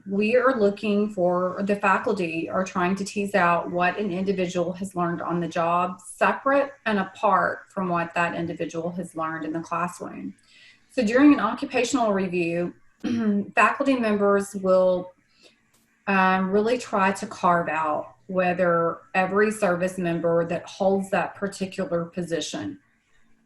we are looking for, the faculty are trying to tease out what an individual has learned on the job, separate and apart from what that individual has learned in the classroom. So during an occupational review, faculty members will really try to carve out whether every service member that holds that particular position.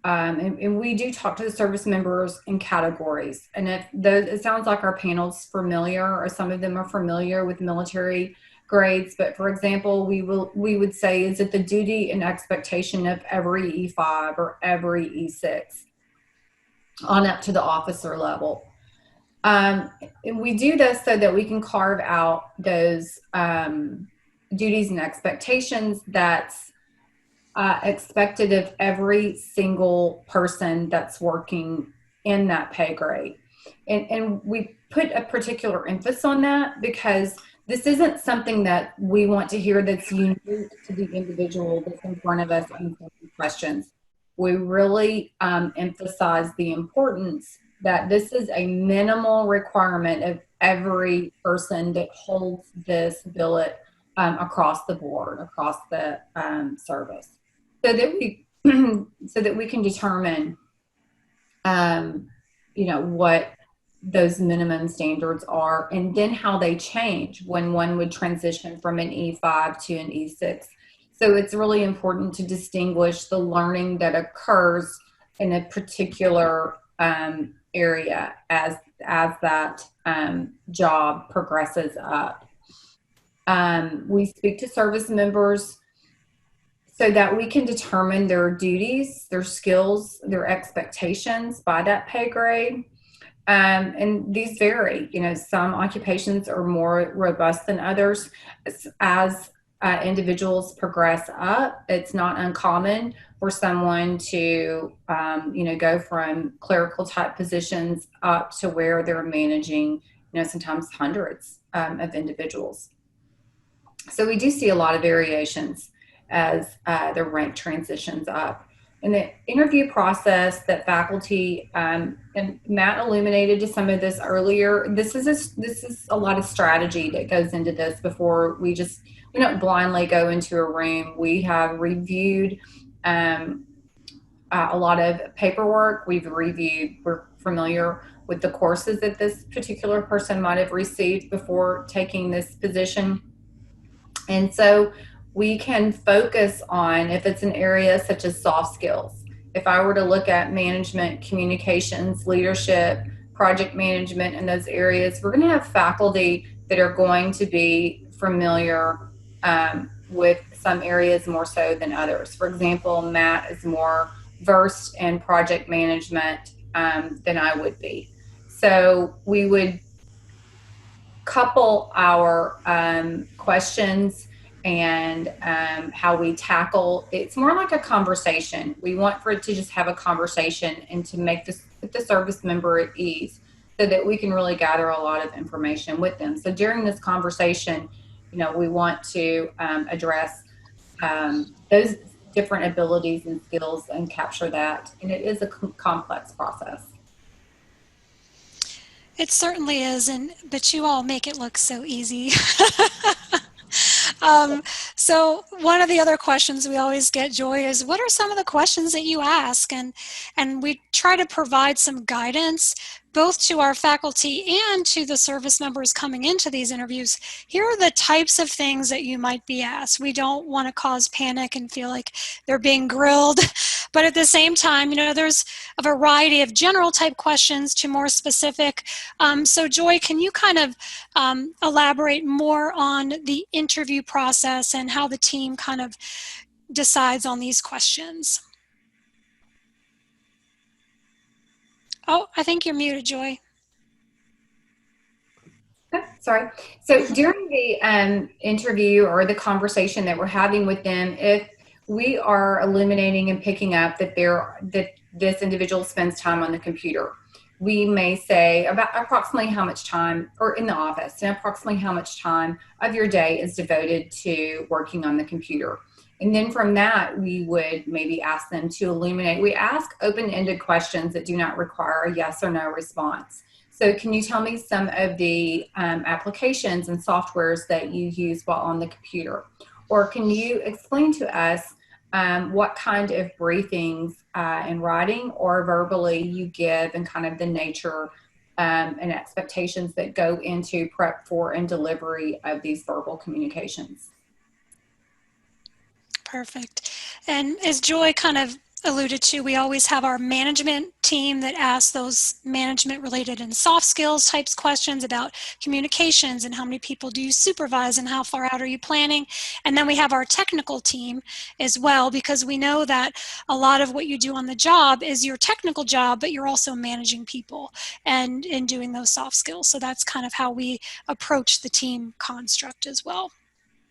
And we do talk to the service members in categories. And if it sounds like our panel's familiar, or some of them are familiar with military grades, but for example, we would say, is it the duty and expectation of every E5 or every E6 on up to the officer level? And we do this so that we can carve out those duties and expectations that's expected of every single person that's working in that pay grade. And we put a particular emphasis on that because this isn't something that we want to hear that's unique to the individual that's in front of us answering questions. We really emphasize the importance that this is a minimal requirement of every person that holds this billet across the board, across the service, so that we can determine, what those minimum standards are, and then how they change when one would transition from an E5 to an E6. So it's really important to distinguish the learning that occurs in a particular area as that job progresses up. We speak to service members so that we can determine their duties, their skills, their expectations by that pay grade. And these vary. Some occupations are more robust than others. As individuals progress up, it's not uncommon for someone to, go from clerical type positions up to where they're managing, sometimes hundreds of individuals. So we do see a lot of variations as the rank transitions up. In the interview process that faculty, and Matt illuminated to some of this earlier, this is a lot of strategy that goes into this before we don't blindly go into a room. We have reviewed a lot of paperwork. We're familiar with the courses that this particular person might have received before taking this position. And so we can focus on, if it's an area such as soft skills, if I were to look at management, communications, leadership, project management, in those areas, we're going to have faculty that are going to be familiar with some areas more so than others. For example, Matt is more versed in project management than I would be. So we would couple our questions and how we tackle, it's more like a conversation. We want for it to just have a conversation and to make the service member at ease so that we can really gather a lot of information with them. So during this conversation, we want to address those different abilities and skills and capture that. And it is a complex process. It certainly is, but you all make it look so easy. So one of the other questions we always get, Joy, is what are some of the questions that you ask? And we try to provide some guidance both to our faculty and to the service members coming into these interviews. Here are the types of things that you might be asked. We don't want to cause panic and feel like they're being grilled, but at the same time, there's a variety of general type questions to more specific. So Joy, can you kind of elaborate more on the interview process and how the team kind of decides on these questions? Oh, I think you're muted, Joy. Oh, sorry. So during the interview or the conversation that we're having with them, if we are illuminating and picking up that this individual spends time on the computer, we may say about approximately how much time, or in the office, and approximately how much time of your day is devoted to working on the computer. And then from that, we would maybe ask them to illuminate. We ask open-ended questions that do not require a yes or no response. So can you tell me some of the applications and softwares that you use while on the computer? Or can you explain to us what kind of briefings in writing or verbally you give, and kind of the nature and expectations that go into prep for and delivery of these verbal communications? Perfect. And as Joy kind of alluded to, we always have our management team that asks those management related and soft skills types questions about communications and how many people do you supervise and how far out are you planning. And then we have our technical team as well, because we know that a lot of what you do on the job is your technical job, but you're also managing people and doing those soft skills. So that's kind of how we approach the team construct as well.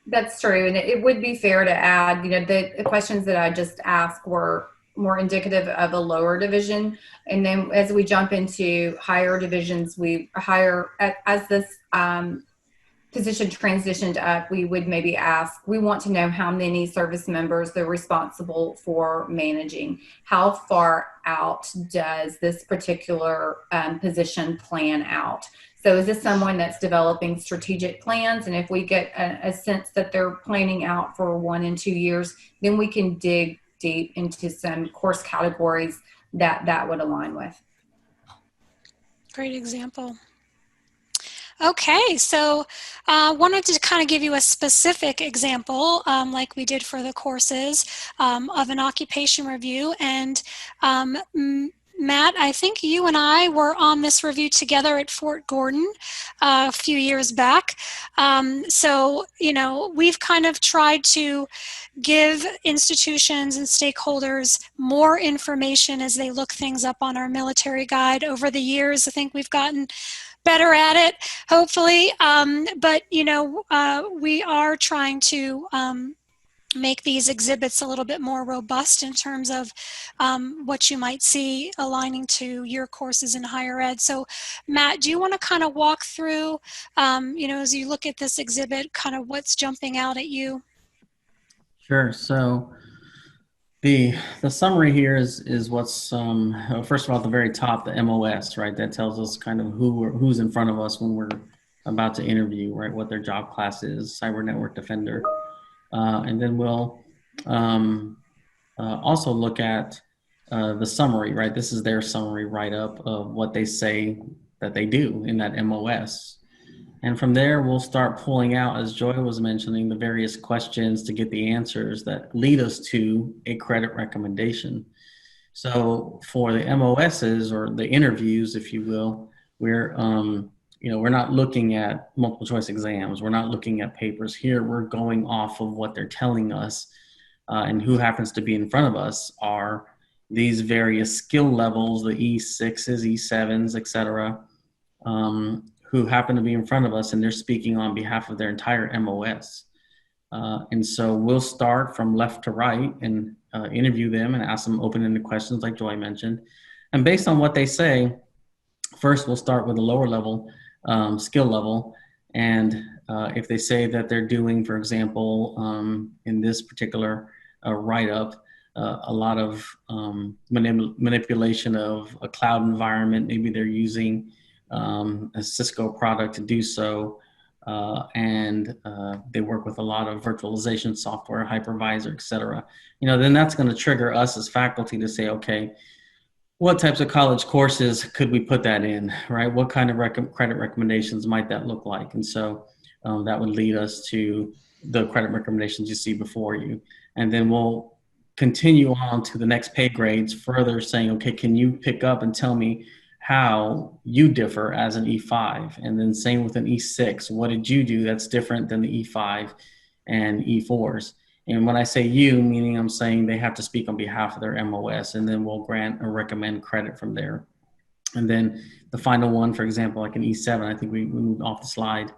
That's true. And it would be fair to add, the questions that I just asked were more indicative of a lower division. And then as we jump into higher divisions, as this position transitioned up, we would maybe ask, we want to know how many service members they're responsible for managing. How far out does this particular position plan out? So is this someone that's developing strategic plans? And if we get a sense that they're planning out for 1 and 2 years, then we can dig deep into some course categories that would align with. Great example. Okay, so wanted to kind of give you a specific example, like we did for the courses, of an occupation review. And Matt, I think you and I were on this review together at Fort Gordon a few years back. So, we've kind of tried to give institutions and stakeholders more information as they look things up on our military guide over the years. I think we've gotten better at it, hopefully. But, we are trying to make these exhibits a little bit more robust in terms of what you might see aligning to your courses in higher ed. So Matt, do you want to kind of walk through, as you look at this exhibit, kind of what's jumping out at you? Sure. So the summary here is what's first of all at the very top, the MOS, right? That tells us kind of who's in front of us when we're about to interview, right? What their job class is, cyber network defender. And then we'll also look at the summary, right? This is their summary write-up of what they say that they do in that MOS. And from there, we'll start pulling out, as Joy was mentioning, the various questions to get the answers that lead us to a credit recommendation. So for the MOSs, or the interviews, if you will, we're not looking at multiple choice exams. We're not looking at papers here. We're going off of what they're telling us, and who happens to be in front of us are these various skill levels, the E6s, E7s, et cetera, who happen to be in front of us, and they're speaking on behalf of their entire MOS. And so we'll start from left to right and interview them and ask them open-ended questions like Joy mentioned. And based on what they say, first we'll start with a lower level skill level. And if they say that they're doing, for example, in this particular write-up, a lot of manipulation of a cloud environment, maybe they're using a Cisco product to do so, and they work with a lot of virtualization software, hypervisor, et cetera, then that's going to trigger us as faculty to say, okay, what types of college courses could we put that in, right? What kind of credit recommendations might that look like? And so that would lead us to the credit recommendations you see before you. And then we'll continue on to the next pay grades, further saying, okay, can you pick up and tell me how you differ as an E5? And then same with an E6. What did you do that's different than the E5 and E4s? And when I say you, meaning I'm saying they have to speak on behalf of their MOS, and then we'll grant or recommend credit from there. And then the final one, for example, like an E7, I think we moved off the slide,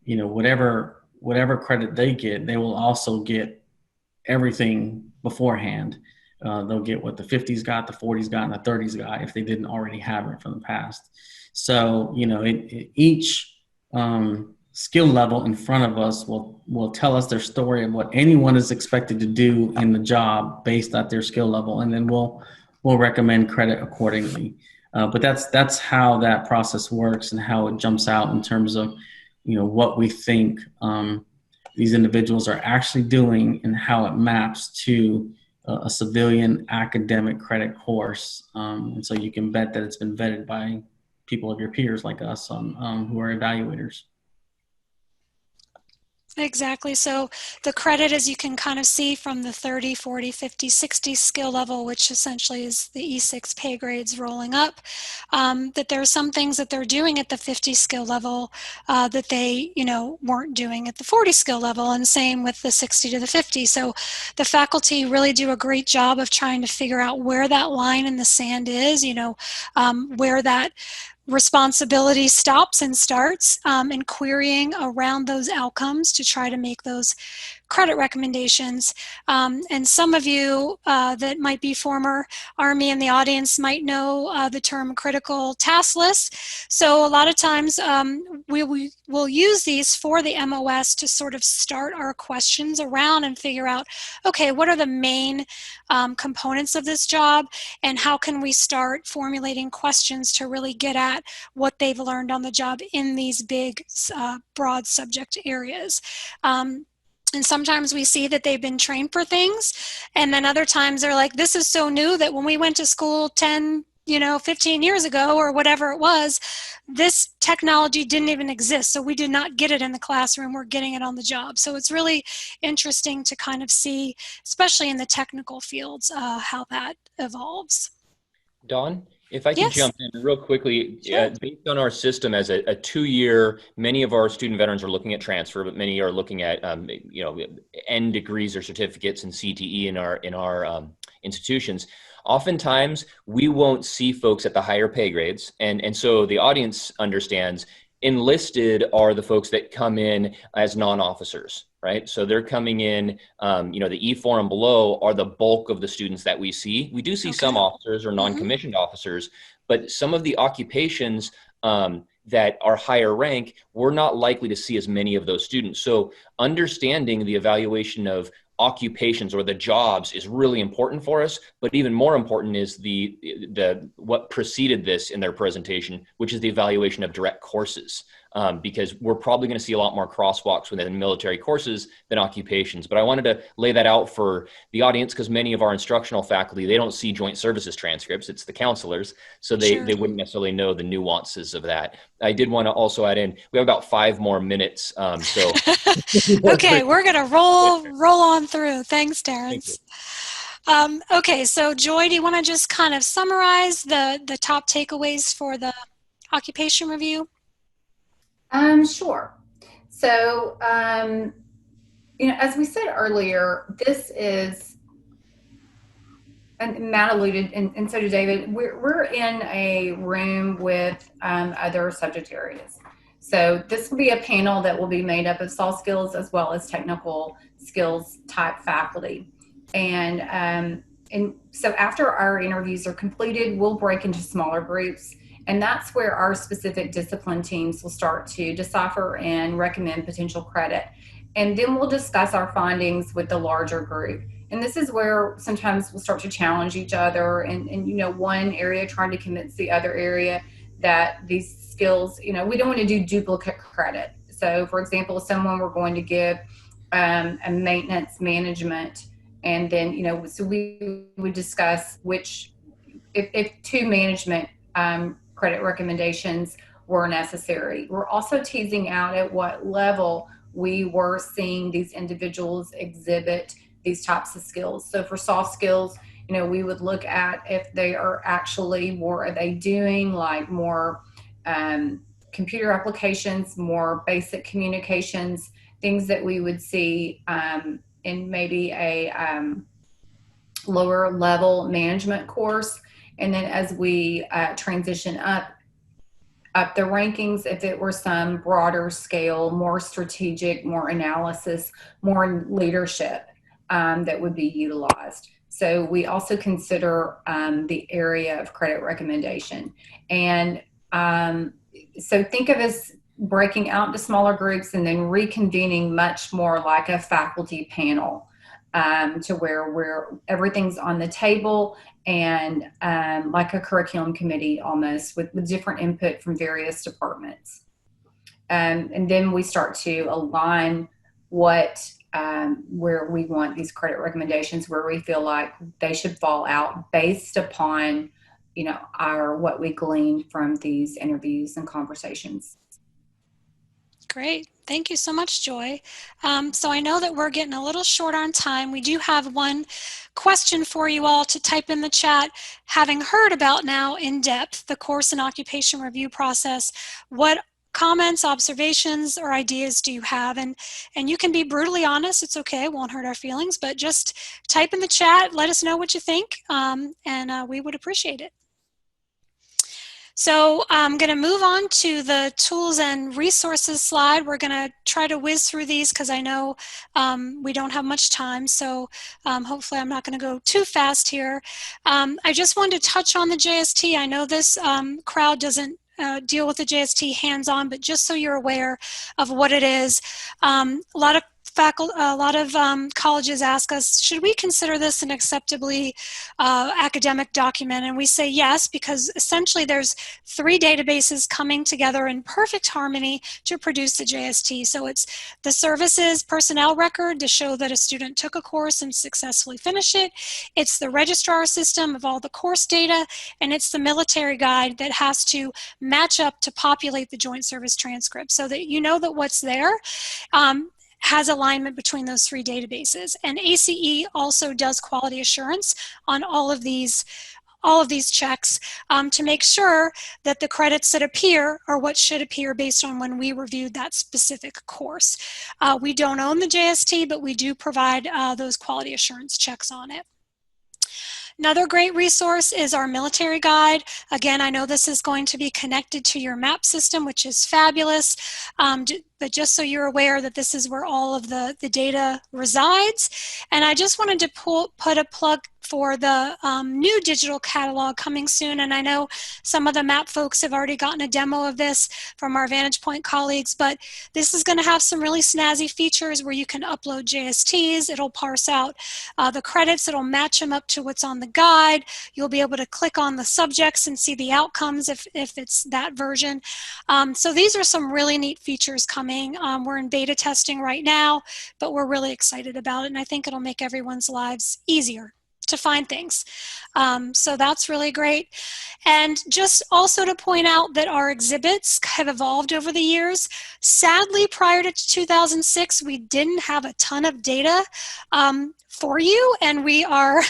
whatever credit they get, they will also get everything beforehand. They'll get what the 50s got, the 40s got, and the 30s got if they didn't already have it from the past. So, each skill level in front of us will tell us their story of what anyone is expected to do in the job based on their skill level, and then we'll recommend credit accordingly. But that's how that process works and how it jumps out in terms of, what we think these individuals are actually doing and how it maps to a civilian academic credit course. And so you can bet that it's been vetted by people of your peers like us who are evaluators. Exactly. So the credit, as you can kind of see from the 30, 40, 50, 60 skill level, which essentially is the E6 pay grades rolling up, that there are some things that they're doing at the 50 skill level that they, weren't doing at the 40 skill level, and same with the 60 to the 50. So the faculty really do a great job of trying to figure out where that line in the sand is, where that responsibility stops and starts, and querying around those outcomes to try to make those credit recommendations. And some of you that might be former Army in the audience might know the term critical task list. So a lot of times we will use these for the MOS to sort of start our questions around and figure out, okay, what are the main components of this job, and how can we start formulating questions to really get at what they've learned on the job in these big, broad subject areas. And sometimes we see that they've been trained for things, and then other times they're like, this is so new that when we went to school 10, 15 years ago or whatever it was, this technology didn't even exist. So we did not get it in the classroom. We're getting it on the job. So it's really interesting to kind of see, especially in the technical fields, how that evolves. Dawn, if I could Yes. jump in real quickly, Sure. based on our system as a 2-year, many of our student veterans are looking at transfer, but many are looking at end degrees or certificates in CTE in our institutions. Oftentimes, we won't see folks at the higher pay grades, and so the audience understands enlisted are the folks that come in as non-officers, right? So they're coming in, the E4 and below are the bulk of the students that we see. We do see some officers or non-commissioned officers, but some of the occupations that are higher rank, we're not likely to see as many of those students. So understanding the evaluation of occupations or the jobs is really important for us, but even more important is the what preceded this in their presentation, which is the evaluation of direct courses, because we're probably going to see a lot more crosswalks within military courses than occupations. But I wanted to lay that out for the audience because many of our instructional faculty, they don't see joint services transcripts, it's the counselors, so they wouldn't necessarily know the nuances of that. I did want to also add in, we have about 5 more minutes, so okay, we're gonna roll on through. Thanks, Terrence. Okay, so Joy, do you want to just kind of summarize the top takeaways for the occupation review? Sure. So, as we said earlier, this is, and Matt alluded, and so did David, we're in a room with other subject areas. So this will be a panel that will be made up of soft skills as well as technical skills type faculty. And so after our interviews are completed, we'll break into smaller groups. And that's where our specific discipline teams will start to decipher and recommend potential credit. And then we'll discuss our findings with the larger group. And this is where sometimes we'll start to challenge each other and one area trying to convince the other area that these skills, we don't want to do duplicate credit. So for example, someone we're going to give a maintenance management, and then, so we would discuss which, if 2 management credit recommendations were necessary. We're also teasing out at what level we were seeing these individuals exhibit these types of skills. So for soft skills, we would look at if they are actually are they doing like more computer applications, more basic communications, things that we would see in maybe a lower level management course. And then as we transition up the rankings, if it were some broader scale, more strategic, more analysis, more leadership that would be utilized. So we also consider the area of credit recommendation. And so think of us breaking out into smaller groups and then reconvening much more like a faculty panel to where everything's on the table, and like a curriculum committee almost, with different input from various departments. And then we start to align where we want these credit recommendations, where we feel like they should fall out based upon, what we glean from these interviews and conversations. Great. Thank you so much, Joy. So I know that we're getting a little short on time. We do have one question for you all to type in the chat. Having heard about now in depth the course and occupation review process, what comments, observations, or ideas do you have? And you can be brutally honest. It's okay. It won't hurt our feelings. But just type in the chat. Let us know what you think, and we would appreciate it. So I'm going to move on to the tools and resources slide. We're going to try to whiz through these because I know we don't have much time. So hopefully I'm not going to go too fast here. I just wanted to touch on the JST. I know this crowd doesn't deal with the JST hands-on, but just so you're aware of what it is, a lot of colleges ask us, should we consider this an acceptably academic document? And we say yes, because essentially there's 3 databases coming together in perfect harmony to produce the JST. So it's the services personnel record to show that a student took a course and successfully finished it. It's the registrar system of all the course data, and it's the military guide that has to match up to populate the joint service transcript so that you know that what's there has alignment between those 3 databases. And ACE also does quality assurance on all of these checks to make sure that the credits that appear are what should appear based on when we reviewed that specific course. We don't own the JST, but we do provide those quality assurance checks on it. Another great resource is our military guide. Again, I know this is going to be connected to your map system, which is fabulous. But just so you're aware that this is where all of the data resides. And I just wanted to put a plug for the new digital catalog coming soon. And I know some of the map folks have already gotten a demo of this from our Vantage Point colleagues, but this is going to have some really snazzy features where you can upload JSTs. It'll parse out the credits. It'll match them up to what's on the guide. You'll be able to click on the subjects and see the outcomes if it's that version. So these are some really neat features coming. We're in beta testing right now, but we're really excited about it, and I think it'll make everyone's lives easier to find things. So that's really great. And just also to point out that our exhibits have evolved over the years. Sadly, prior to 2006, we didn't have a ton of data for you, and we are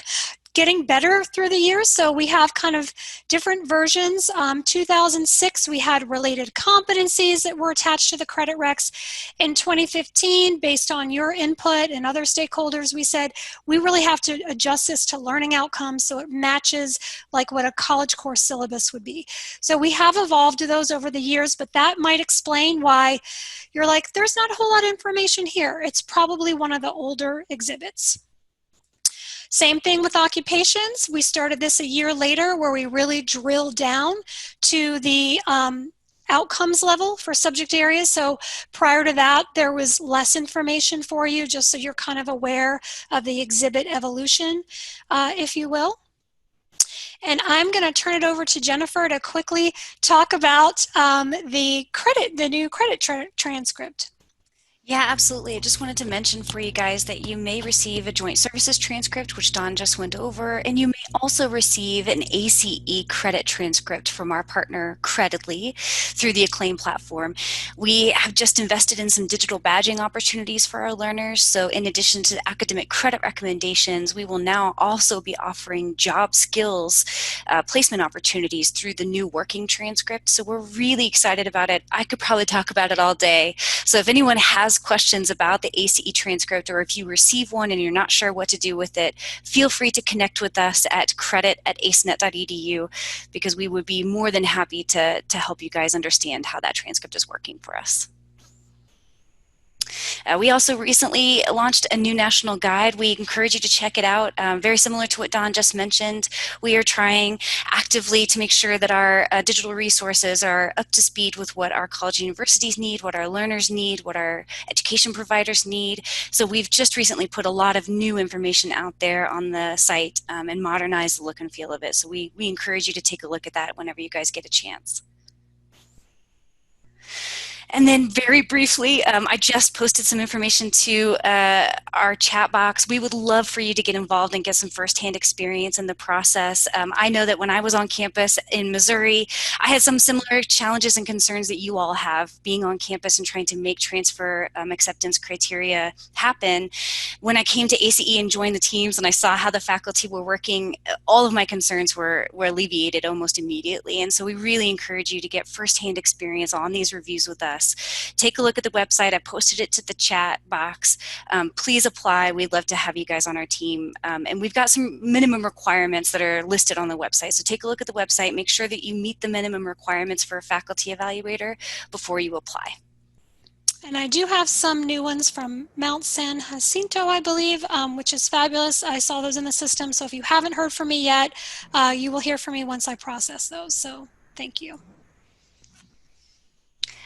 getting better through the years. So we have kind of different versions. 2006, we had related competencies that were attached to the credit recs. In 2015, based on your input and other stakeholders, we said we really have to adjust this to learning outcomes so it matches like what a college course syllabus would be. So we have evolved to those over the years, but that might explain why you're like, there's not a whole lot of information here. It's probably one of the older exhibits. Same thing with occupations. We started this a year later where we really drilled down to the outcomes level for subject areas. So prior to that, there was less information for you, just so you're kind of aware of the exhibit evolution, if you will. And I'm going to turn it over to Jennifer to quickly talk about the new credit transcript. Yeah, absolutely. I just wanted to mention for you guys that you may receive a joint services transcript, which Dawn just went over, and you may also receive an ACE credit transcript from our partner Creditly through the Acclaim platform. We have just invested in some digital badging opportunities for our learners. So in addition to the academic credit recommendations, we will now also be offering job skills placement opportunities through the new working transcript. So we're really excited about it. I could probably talk about it all day. So if anyone has questions about the ACE transcript, or if you receive one and you're not sure what to do with it, feel free to connect with us at credit@acenet.edu, because we would be more than happy to help you guys understand how that transcript is working for us. We also recently launched a new national guide. We encourage you to check it out. Very similar to what Don just mentioned, we are trying actively to make sure that our digital resources are up to speed with what our college and universities need, what our learners need, what our education providers need. So we've just recently put a lot of new information out there on the site and modernized the look and feel of it. So we encourage you to take a look at that whenever you guys get a chance. And then very briefly, I just posted some information to our chat box. We would love for you to get involved and get some firsthand experience in the process. I know that when I was on campus in Missouri, I had some similar challenges and concerns that you all have being on campus and trying to make transfer acceptance criteria happen. When I came to ACE and joined the teams and I saw how the faculty were working, all of my concerns were alleviated almost immediately. And so we really encourage you to get firsthand experience on these reviews with us. Take a look at the website. I posted it to the chat box. Please apply. We'd love to have you guys on our team. And we've got some minimum requirements that are listed on the website. So take a look at the website. Make sure that you meet the minimum requirements for a faculty evaluator before you apply. And I do have some new ones from Mount San Jacinto, I believe, which is fabulous. I saw those in the system. So if you haven't heard from me yet, you will hear from me once I process those. So thank you.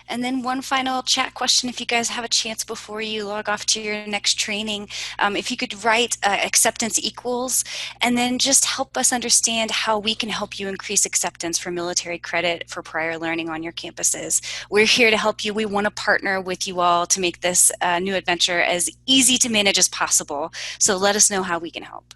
And then one final chat question, if you guys have a chance before you log off to your next training, if you could write acceptance equals, and then just help us understand how we can help you increase acceptance for military credit for prior learning on your campuses. We're here to help you. We want to partner with you all to make this new adventure as easy to manage as possible. So let us know how we can help.